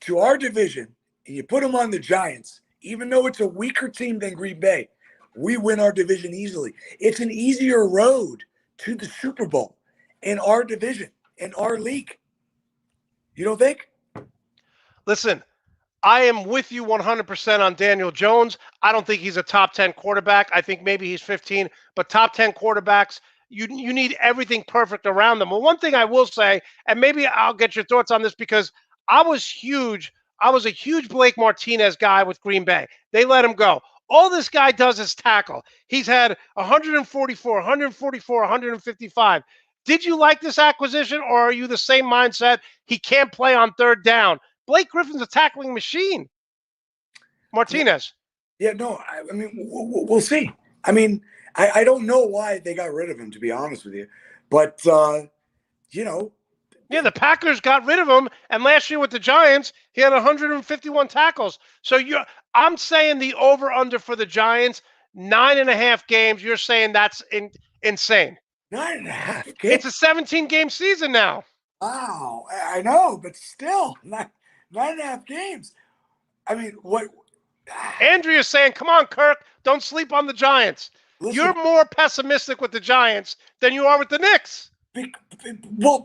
[SPEAKER 4] to our division and you put him on the Giants, even though it's a weaker team than Green Bay, we win our division easily. It's an easier road to the Super Bowl in our division, in our league. You don't think?
[SPEAKER 1] Listen, I am with you 100% on Daniel Jones. I don't think he's a top 10 quarterback. I think maybe he's 15, but top 10 quarterbacks, you need everything perfect around them. Well, one thing I will say, and maybe I'll get your thoughts on this because I was a huge Blake Martinez guy with Green Bay. They let him go. All this guy does is tackle. He's had 144, 144, 155. Did you like this acquisition, or are you the same mindset? He can't play on third down. Blake Griffin's a tackling machine. Martinez.
[SPEAKER 4] Yeah, no, I mean, we'll see. I mean, I don't know why they got rid of him, to be honest with you. But, you know.
[SPEAKER 1] Yeah, the Packers got rid of him, and last year with the Giants, he had 151 tackles. So I'm saying the over-under for the Giants, 9.5 games. You're saying that's insane.
[SPEAKER 4] 9.5 games?
[SPEAKER 1] It's a 17-game season now.
[SPEAKER 4] Wow, I know, but still, 9.5 games. I mean, what?
[SPEAKER 1] Andrea's saying, come on, Kirk, don't sleep on the Giants. Listen, you're more pessimistic with the Giants than you are with the Knicks.
[SPEAKER 4] Well,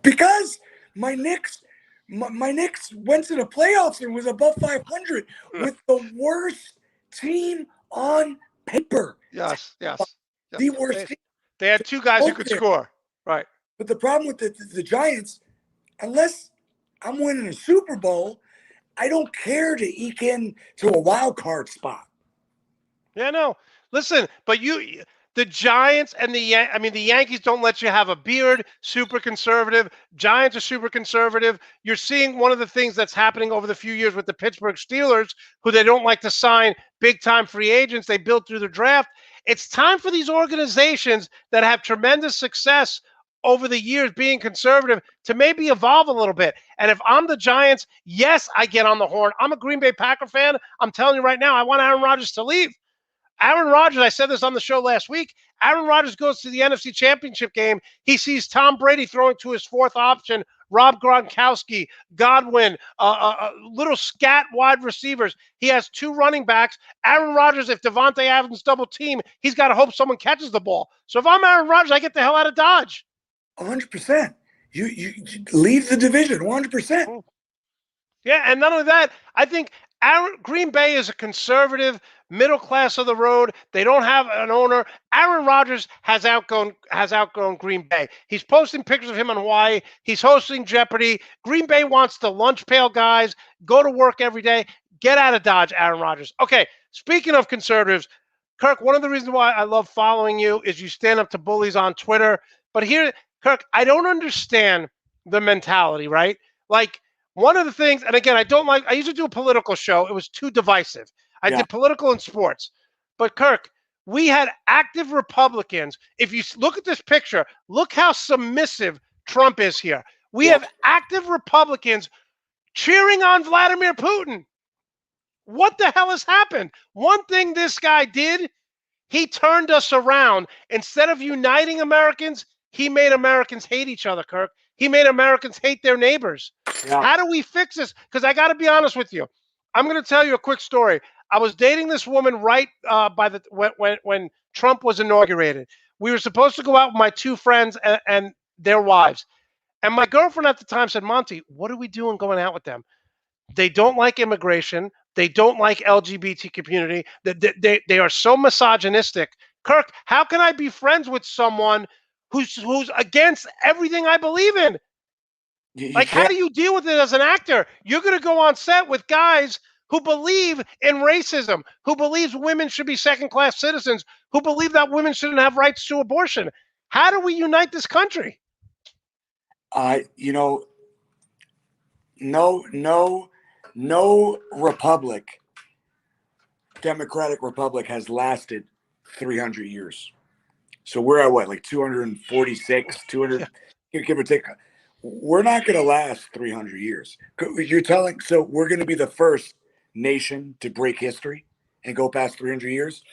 [SPEAKER 4] because my Knicks went to the playoffs and was above 500 with the worst team on paper.
[SPEAKER 1] Yes.
[SPEAKER 4] The worst team.
[SPEAKER 1] They had two guys who could score. Right.
[SPEAKER 4] But the problem with the Giants, unless I'm winning a Super Bowl, I don't care to eke in to a wild card spot.
[SPEAKER 1] Yeah, no. Listen, but the Giants and the Yankees don't let you have a beard, super conservative. Giants are super conservative. You're seeing one of the things that's happening over the few years with the Pittsburgh Steelers, who they don't like to sign big-time free agents. They build through the draft. It's time for these organizations that have tremendous success over the years being conservative to maybe evolve a little bit. And if I'm the Giants, yes, I get on the horn. I'm a Green Bay Packer fan. I'm telling you right now, I want Aaron Rodgers to leave. Aaron Rodgers, I said this on the show last week, Aaron Rodgers goes to the NFC Championship game. He sees Tom Brady throwing to his fourth option, Rob Gronkowski, Godwin, little scat wide receivers. He has two running backs. Aaron Rodgers, if Devontae Adams double team, he's got to hope someone catches the ball. So if I'm Aaron Rodgers, I get the hell out of Dodge.
[SPEAKER 4] 100%. You leave the division, 100%.
[SPEAKER 1] Yeah, and not only that, I think Green Bay is a conservative, middle class of the road. They don't have an owner. Aaron Rodgers has outgrown Green Bay. He's posting pictures of him in Hawaii. He's hosting Jeopardy. Green Bay wants the lunch pail guys, go to work every day. Get out of Dodge, Aaron Rodgers. Okay, speaking of conservatives, Kirk, one of the reasons why I love following you is you stand up to bullies on Twitter. But here, Kirk, I don't understand the mentality, right? Like, one of the things, and again, I used to do a political show. It was too divisive. I did political and sports. But Kirk, we had active Republicans. If you look at this picture, look how submissive Trump is here. We have active Republicans cheering on Vladimir Putin. What the hell has happened? One thing this guy did, he turned us around. Instead of uniting Americans, he made Americans hate each other, Kirk. He made Americans hate their neighbors. Yeah. How do we fix this? Because I got to be honest with you. I'm going to tell you a quick story. I was dating this woman right when Trump was inaugurated. We were supposed to go out with my two friends and their wives. And my girlfriend at the time said, Monte, what are we doing going out with them? They don't like immigration. They don't like LGBT community. They are so misogynistic. Kirk, how can I be friends with someone who's against everything I believe in? How do you deal with it as an actor? You're going to go on set with guys who believe in racism, who believes women should be second-class citizens, who believe that women shouldn't have rights to abortion. How do we unite this country?
[SPEAKER 4] No republic, Democratic Republic, has lasted 300 years. So we're at what, like 246, 200, give or take. We're not going to last 300 years. So we're going to be the first nation to break history and go past 300 years?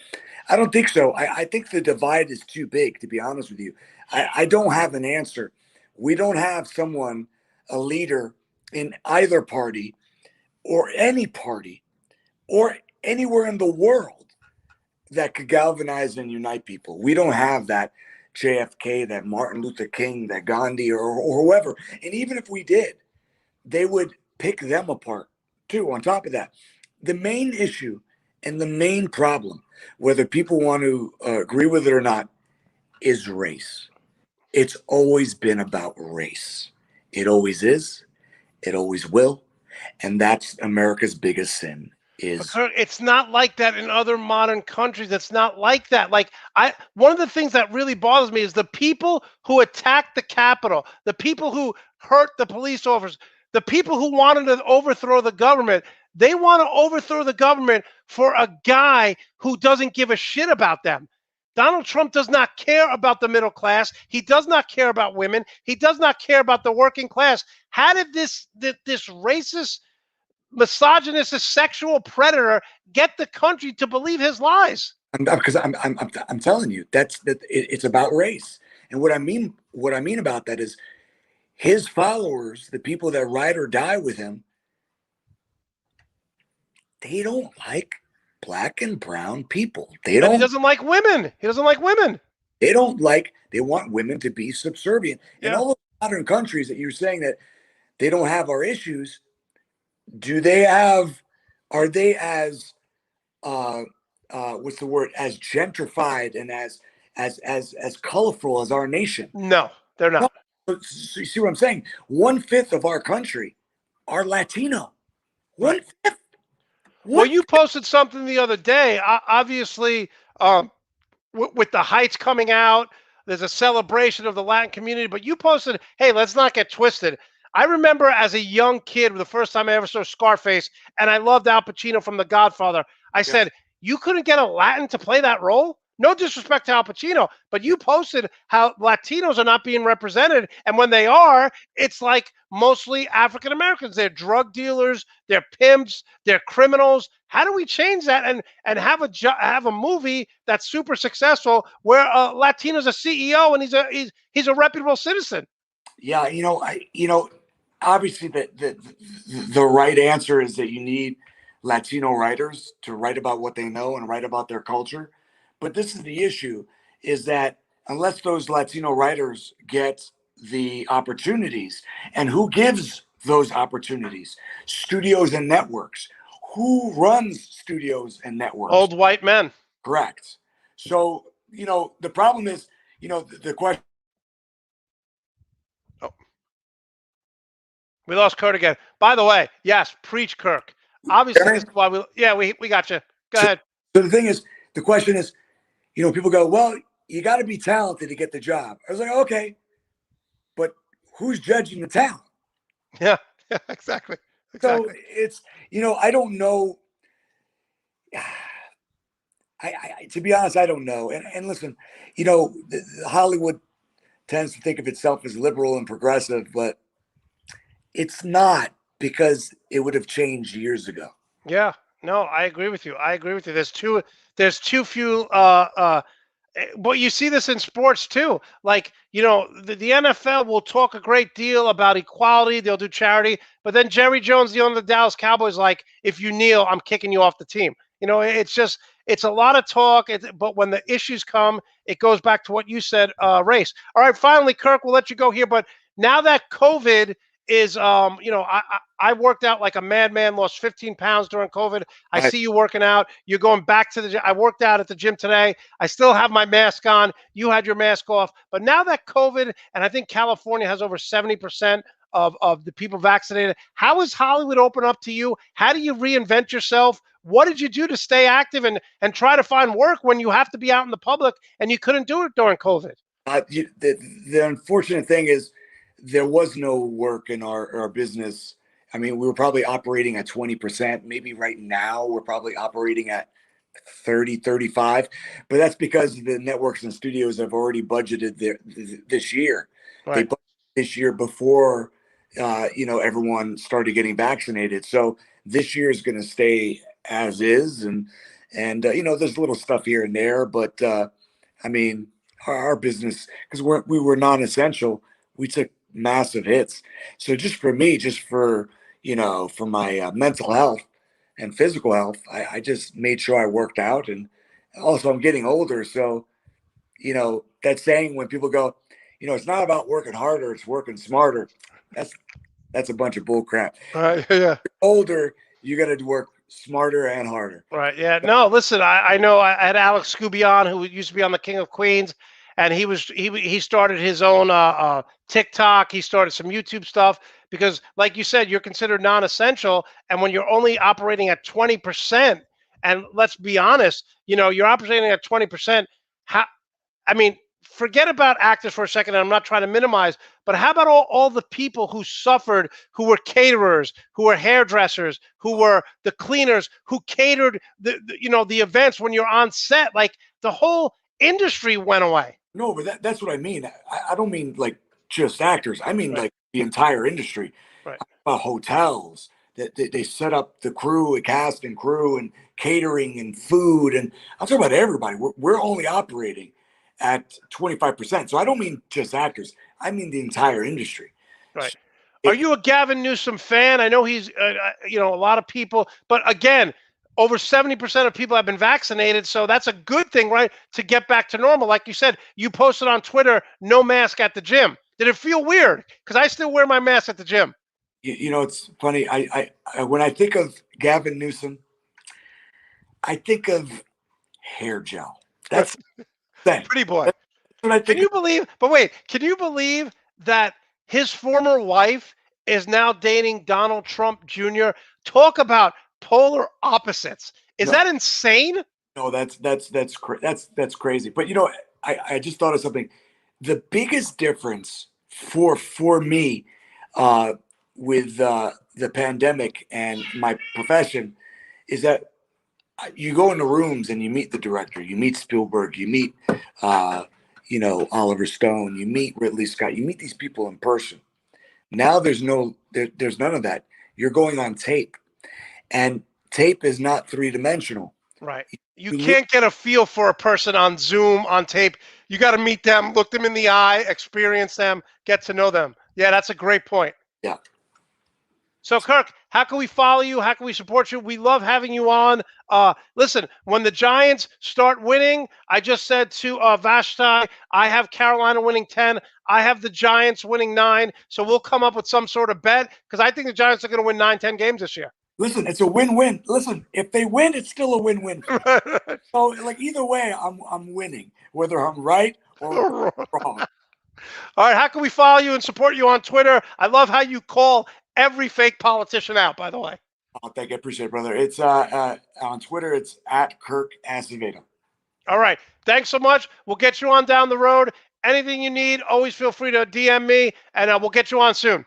[SPEAKER 4] I don't think so. I think the divide is too big, to be honest with you. I don't have an answer. We don't have someone, a leader in either party or any party or anywhere in the world that could galvanize and unite people. We don't have that JFK, that Martin Luther King, that Gandhi, or whoever. And even if we did, they would pick them apart too. On top of that, the main issue and the main problem, whether people want to agree with it or not, is race. It's always been about race. It always is. It always will. And that's America's biggest sin.
[SPEAKER 1] It's not like that in other modern countries. It's not like that. One of the things that really bothers me is the people who attacked the Capitol, the people who hurt the police officers, the people who wanted to overthrow the government. They want to overthrow the government for a guy who doesn't give a shit about them. Donald Trump does not care about the middle class. He does not care about women. He does not care about the working class. How did this racist, misogynist, sexual predator get the country to believe his lies?
[SPEAKER 4] Because I'm telling you, it's about race. And what I mean about that is his followers, the people that ride or die with him, they don't like black and brown people.
[SPEAKER 1] He doesn't like women. He doesn't like women.
[SPEAKER 4] They want women to be subservient. In all the modern countries that you're saying that they don't have our issues, are they as what's the word, as gentrified and as colorful as our nation.
[SPEAKER 1] No, they're
[SPEAKER 4] No,
[SPEAKER 1] not.
[SPEAKER 4] so you see what I'm saying? 1/5 of our country are Latino.
[SPEAKER 1] Right.
[SPEAKER 4] 1/5.
[SPEAKER 1] Well,
[SPEAKER 4] What?
[SPEAKER 1] you posted something the other day. Obviously, with the Heights coming out, there's a celebration of the Latin community. But you posted, "Hey, let's not get twisted." I remember as a young kid, the first time I ever saw Scarface, and I loved Al Pacino from The Godfather. I
[SPEAKER 4] Yeah.
[SPEAKER 1] said, "You couldn't get a Latin to play that role." No disrespect to Al Pacino, but you posted how Latinos are not being represented, and when they are, it's like mostly African Americans. They're drug dealers, they're pimps, they're criminals. How do we change that and have a movie that's super successful where Latino's a CEO and he's a reputable citizen?
[SPEAKER 4] Yeah, obviously the right answer is that you need Latino writers to write about what they know and write about their culture. But this is the issue, is that unless those Latino writers get the opportunities, and who gives those opportunities? Studios and networks. Who runs studios and networks?
[SPEAKER 1] Old white men.
[SPEAKER 4] Correct. So, the problem is, the question.
[SPEAKER 1] Oh, we lost Kurt again. By the way, yes, preach Kirk. Obviously, this is why we got you. Go ahead.
[SPEAKER 4] So the thing is, the question is, people go, well, you got to be talented to get the job. I was like, okay, but who's judging the talent?
[SPEAKER 1] Yeah, exactly.
[SPEAKER 4] So it's, I don't know. To be honest, I don't know. And listen, Hollywood tends to think of itself as liberal and progressive, but it's not, because it would have changed years ago.
[SPEAKER 1] Yeah, no, I agree with you. There's too few. But you see this in sports too. Like, the NFL will talk a great deal about equality. They'll do charity, but then Jerry Jones, the owner of the Dallas Cowboys, like, if you kneel, I'm kicking you off the team. It's a lot of talk. But when the issues come, it goes back to what you said, race. All right, finally, Kirk, we'll let you go here. But now that COVID is, I worked out like a madman, lost 15 pounds during COVID. I see you working out. You're going back to the gym. I worked out at the gym today. I still have my mask on. You had your mask off. But now that COVID, and I think California has over 70% of the people vaccinated, how is Hollywood open up to you? How do you reinvent yourself? What did you do to stay active and try to find work when you have to be out in the public and you couldn't do it during COVID?
[SPEAKER 4] The unfortunate thing is, there was no work in our business. I mean, we were probably operating at 20%. Maybe right now we're probably operating at 30, 35. But that's because the networks and studios have already budgeted this year.
[SPEAKER 1] Right.
[SPEAKER 4] They budgeted this year before, everyone started getting vaccinated. So this year is going to stay as is. And there's little stuff here and there. But, I mean, our business, because we were non-essential, we took massive hits. So just for me, for my mental health and physical health, I just made sure I worked out. And also, I'm getting older, so that saying, when people go, it's not about working harder, it's working smarter, that's a bunch of bull crap.
[SPEAKER 1] Right. Yeah.
[SPEAKER 4] Older, you got to work smarter and harder.
[SPEAKER 1] Right. Yeah. No, listen, I know I had Alex Scooby on, who used to be on the King of Queens, and he started his own TikTok. He started some YouTube stuff because, like you said, you're considered non-essential, and when you're only operating at 20%, and let's be honest, you're operating at 20%. Forget about actors for a second, and I'm not trying to minimize, but how about all the people who suffered, who were caterers, who were hairdressers, who were the cleaners, who catered the events when you're on set? Like, the whole industry went away.
[SPEAKER 4] No, but that's what I mean. I don't mean like just actors. I mean,
[SPEAKER 1] Right.
[SPEAKER 4] like the entire industry.
[SPEAKER 1] Right.
[SPEAKER 4] Hotels that they set up the crew, cast and crew, and catering and food. And I'm talking about everybody. We're only operating at 25%. So I don't mean just actors. I mean the entire industry.
[SPEAKER 1] Right. Are you a Gavin Newsom fan? I know he's, a lot of people, but again, over 70% of people have been vaccinated. So that's a good thing, right? To get back to normal. Like you said, you posted on Twitter, no mask at the gym. Did it feel weird? Because I still wear my mask at the gym.
[SPEAKER 4] It's funny. I when I think of Gavin Newsom, I think of hair gel. That's the thing.
[SPEAKER 1] Pretty boy.
[SPEAKER 4] That's what I
[SPEAKER 1] Can
[SPEAKER 4] think
[SPEAKER 1] you believe? But wait, can you believe that his former wife is now dating Donald Trump Jr.? Talk about polar opposites. Is
[SPEAKER 4] no,
[SPEAKER 1] that insane?
[SPEAKER 4] no, that's crazy. But I just thought of something. The biggest difference for me with the pandemic and my profession is that you go into rooms and you meet the director, you meet Spielberg, you meet Oliver Stone, you meet Ridley Scott, you meet these people in person. Now there's none of that. You're going on tape, and tape is not three-dimensional.
[SPEAKER 1] Right. You
[SPEAKER 4] You
[SPEAKER 1] can't get a feel for a person on Zoom, on tape. You got to meet them, look them in the eye, experience them, get to know them. Yeah, that's a great point.
[SPEAKER 4] Yeah.
[SPEAKER 1] So, Kirk, how can we follow you? How can we support you? We love having you on. Listen, when the Giants start winning, I just said to Vashti, I have Carolina winning 10. I have the Giants winning 9. So we'll come up with some sort of bet because I think the Giants are going to win 9, 10 games this year.
[SPEAKER 4] Listen, it's a win-win. Listen, if they win, it's still a win-win. So, like either way, I'm winning, whether I'm right or wrong.
[SPEAKER 1] All right, how can we follow you and support you on Twitter? I love how you call every fake politician out, by the way.
[SPEAKER 4] Oh, thank you. I appreciate it, brother. It's on Twitter, it's at Kirk Acevedo.
[SPEAKER 1] All right. Thanks so much. We'll get you on down the road. Anything you need, always feel free to DM me, and we'll get you on soon.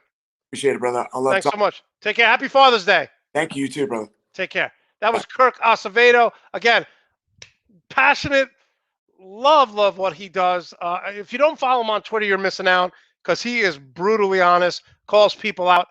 [SPEAKER 4] Appreciate it, brother. I love
[SPEAKER 1] Thanks so much. Take care. Happy Father's Day.
[SPEAKER 4] Thank you, too, brother.
[SPEAKER 1] Take care. That was Kirk Acevedo. Again, passionate. Love what he does. If you don't follow him on Twitter, you're missing out because he is brutally honest, calls people out.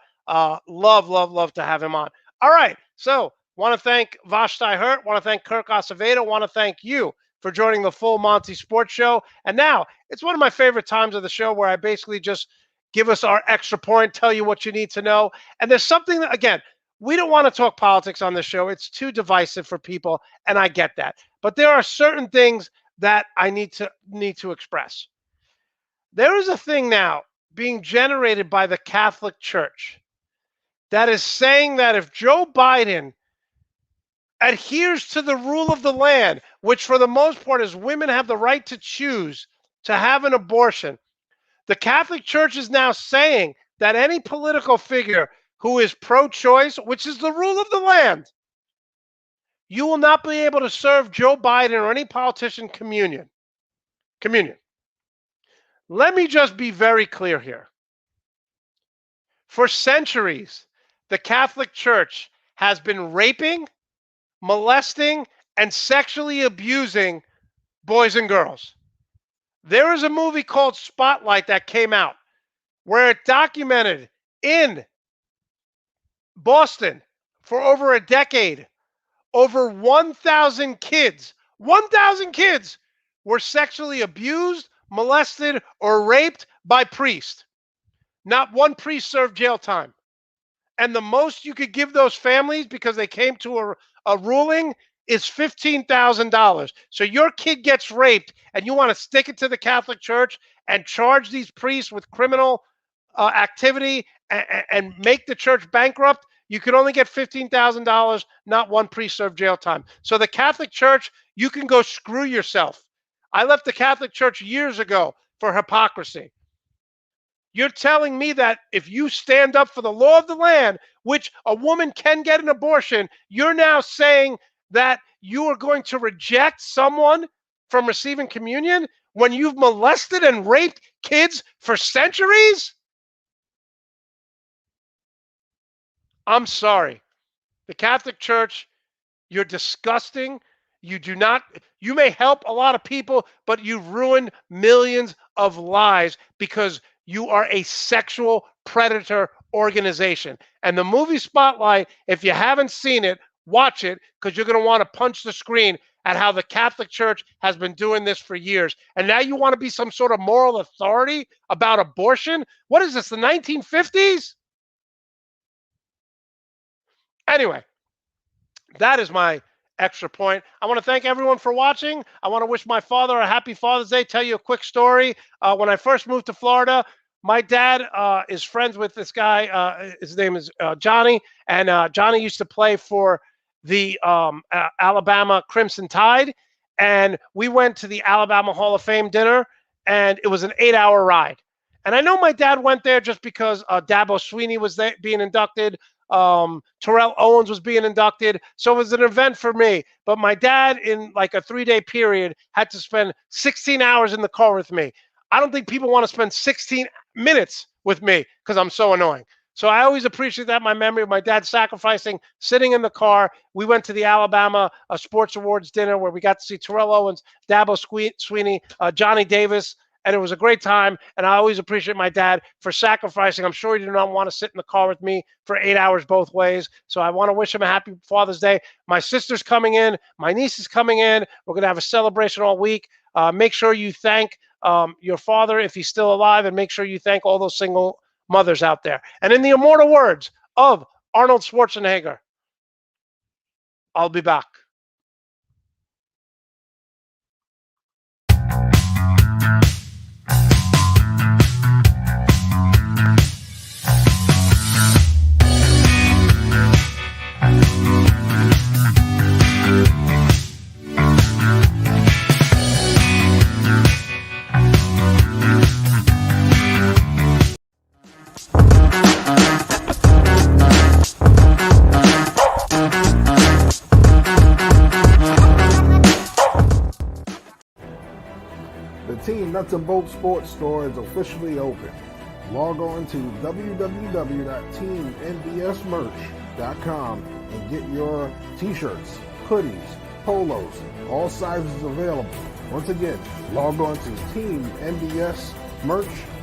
[SPEAKER 1] Love to have him on. All right. So, want to thank Vashti Hurt. Want to thank Kirk Acevedo. Want to thank you for joining the Full Monty Sports Show. And now, it's one of my favorite times of the show where I basically just give us our extra point, tell you what you need to know. And there's something that, again, we don't want to talk politics on this show. It's too divisive for people, and I get that. But there are certain things that I need to express. There is a thing now being generated by the Catholic Church that is saying that if Joe Biden adheres to the rule of the land, which for the most part is women have the right to choose to have an abortion, the Catholic Church is now saying that any political figure who is pro-choice, which is the rule of the land, you will not be able to serve Joe Biden or any politician communion. Let me just be very clear here. For centuries, the Catholic Church has been raping, molesting, and sexually abusing boys and girls. There is a movie called Spotlight that came out where it documented in Boston for over a decade, over 1,000 kids were sexually abused, molested, or raped by priests. Not one priest served jail time. And the most you could give those families because they came to a ruling is $15,000. So your kid gets raped and you want to stick it to the Catholic Church and charge these priests with criminal activity and make the church bankrupt, you could only get $15,000, not one priest served jail time. So the Catholic Church, you can go screw yourself. I left the Catholic Church years ago for hypocrisy. You're telling me that if you stand up for the law of the land, which a woman can get an abortion, you're now saying that you are going to reject someone from receiving communion when you've molested and raped kids for centuries? I'm sorry. The Catholic Church, you're disgusting. You may help a lot of people, but you've ruined millions of lives because you are a sexual predator organization. And the movie Spotlight, if you haven't seen it, watch it because you're going to want to punch the screen at how the Catholic Church has been doing this for years. And now you want to be some sort of moral authority about abortion? What is this, the 1950s? Anyway, that is my extra point. I want to thank everyone for watching. I want to wish my father a happy Father's Day. Tell you a quick story. When I first moved to Florida, my dad is friends with this guy. His name is Johnny. And Johnny used to play for the Alabama Crimson Tide, and we went to the Alabama Hall of Fame dinner, and it was an 8-hour ride. And I know my dad went there just because Dabo Swinney was there being inducted. Terrell Owens was being inducted. So it was an event for me. But my dad, in like a 3-day period, had to spend 16 hours in the car with me. I don't think people want to spend 16 minutes with me because I'm so annoying. So I always appreciate that, my memory of my dad sacrificing, sitting in the car. We went to the Alabama Sports Awards dinner where we got to see Terrell Owens, Dabo Swinney, Johnny Davis, and it was a great time. And I always appreciate my dad for sacrificing. I'm sure he did not want to sit in the car with me for 8 hours both ways. So I want to wish him a happy Father's Day. My sister's coming in. My niece is coming in. We're going to have a celebration all week. Make sure you thank your father if he's still alive, and make sure you thank all those single mothers out there. And in the immortal words of Arnold Schwarzenegger, I'll be back.
[SPEAKER 3] The Team Nuts and Bolts Sports Store is officially open. Log on to www.teamnbsmerch.com and get your t-shirts, hoodies, polos, all sizes available. Once again, log on to teamnbsmerch.com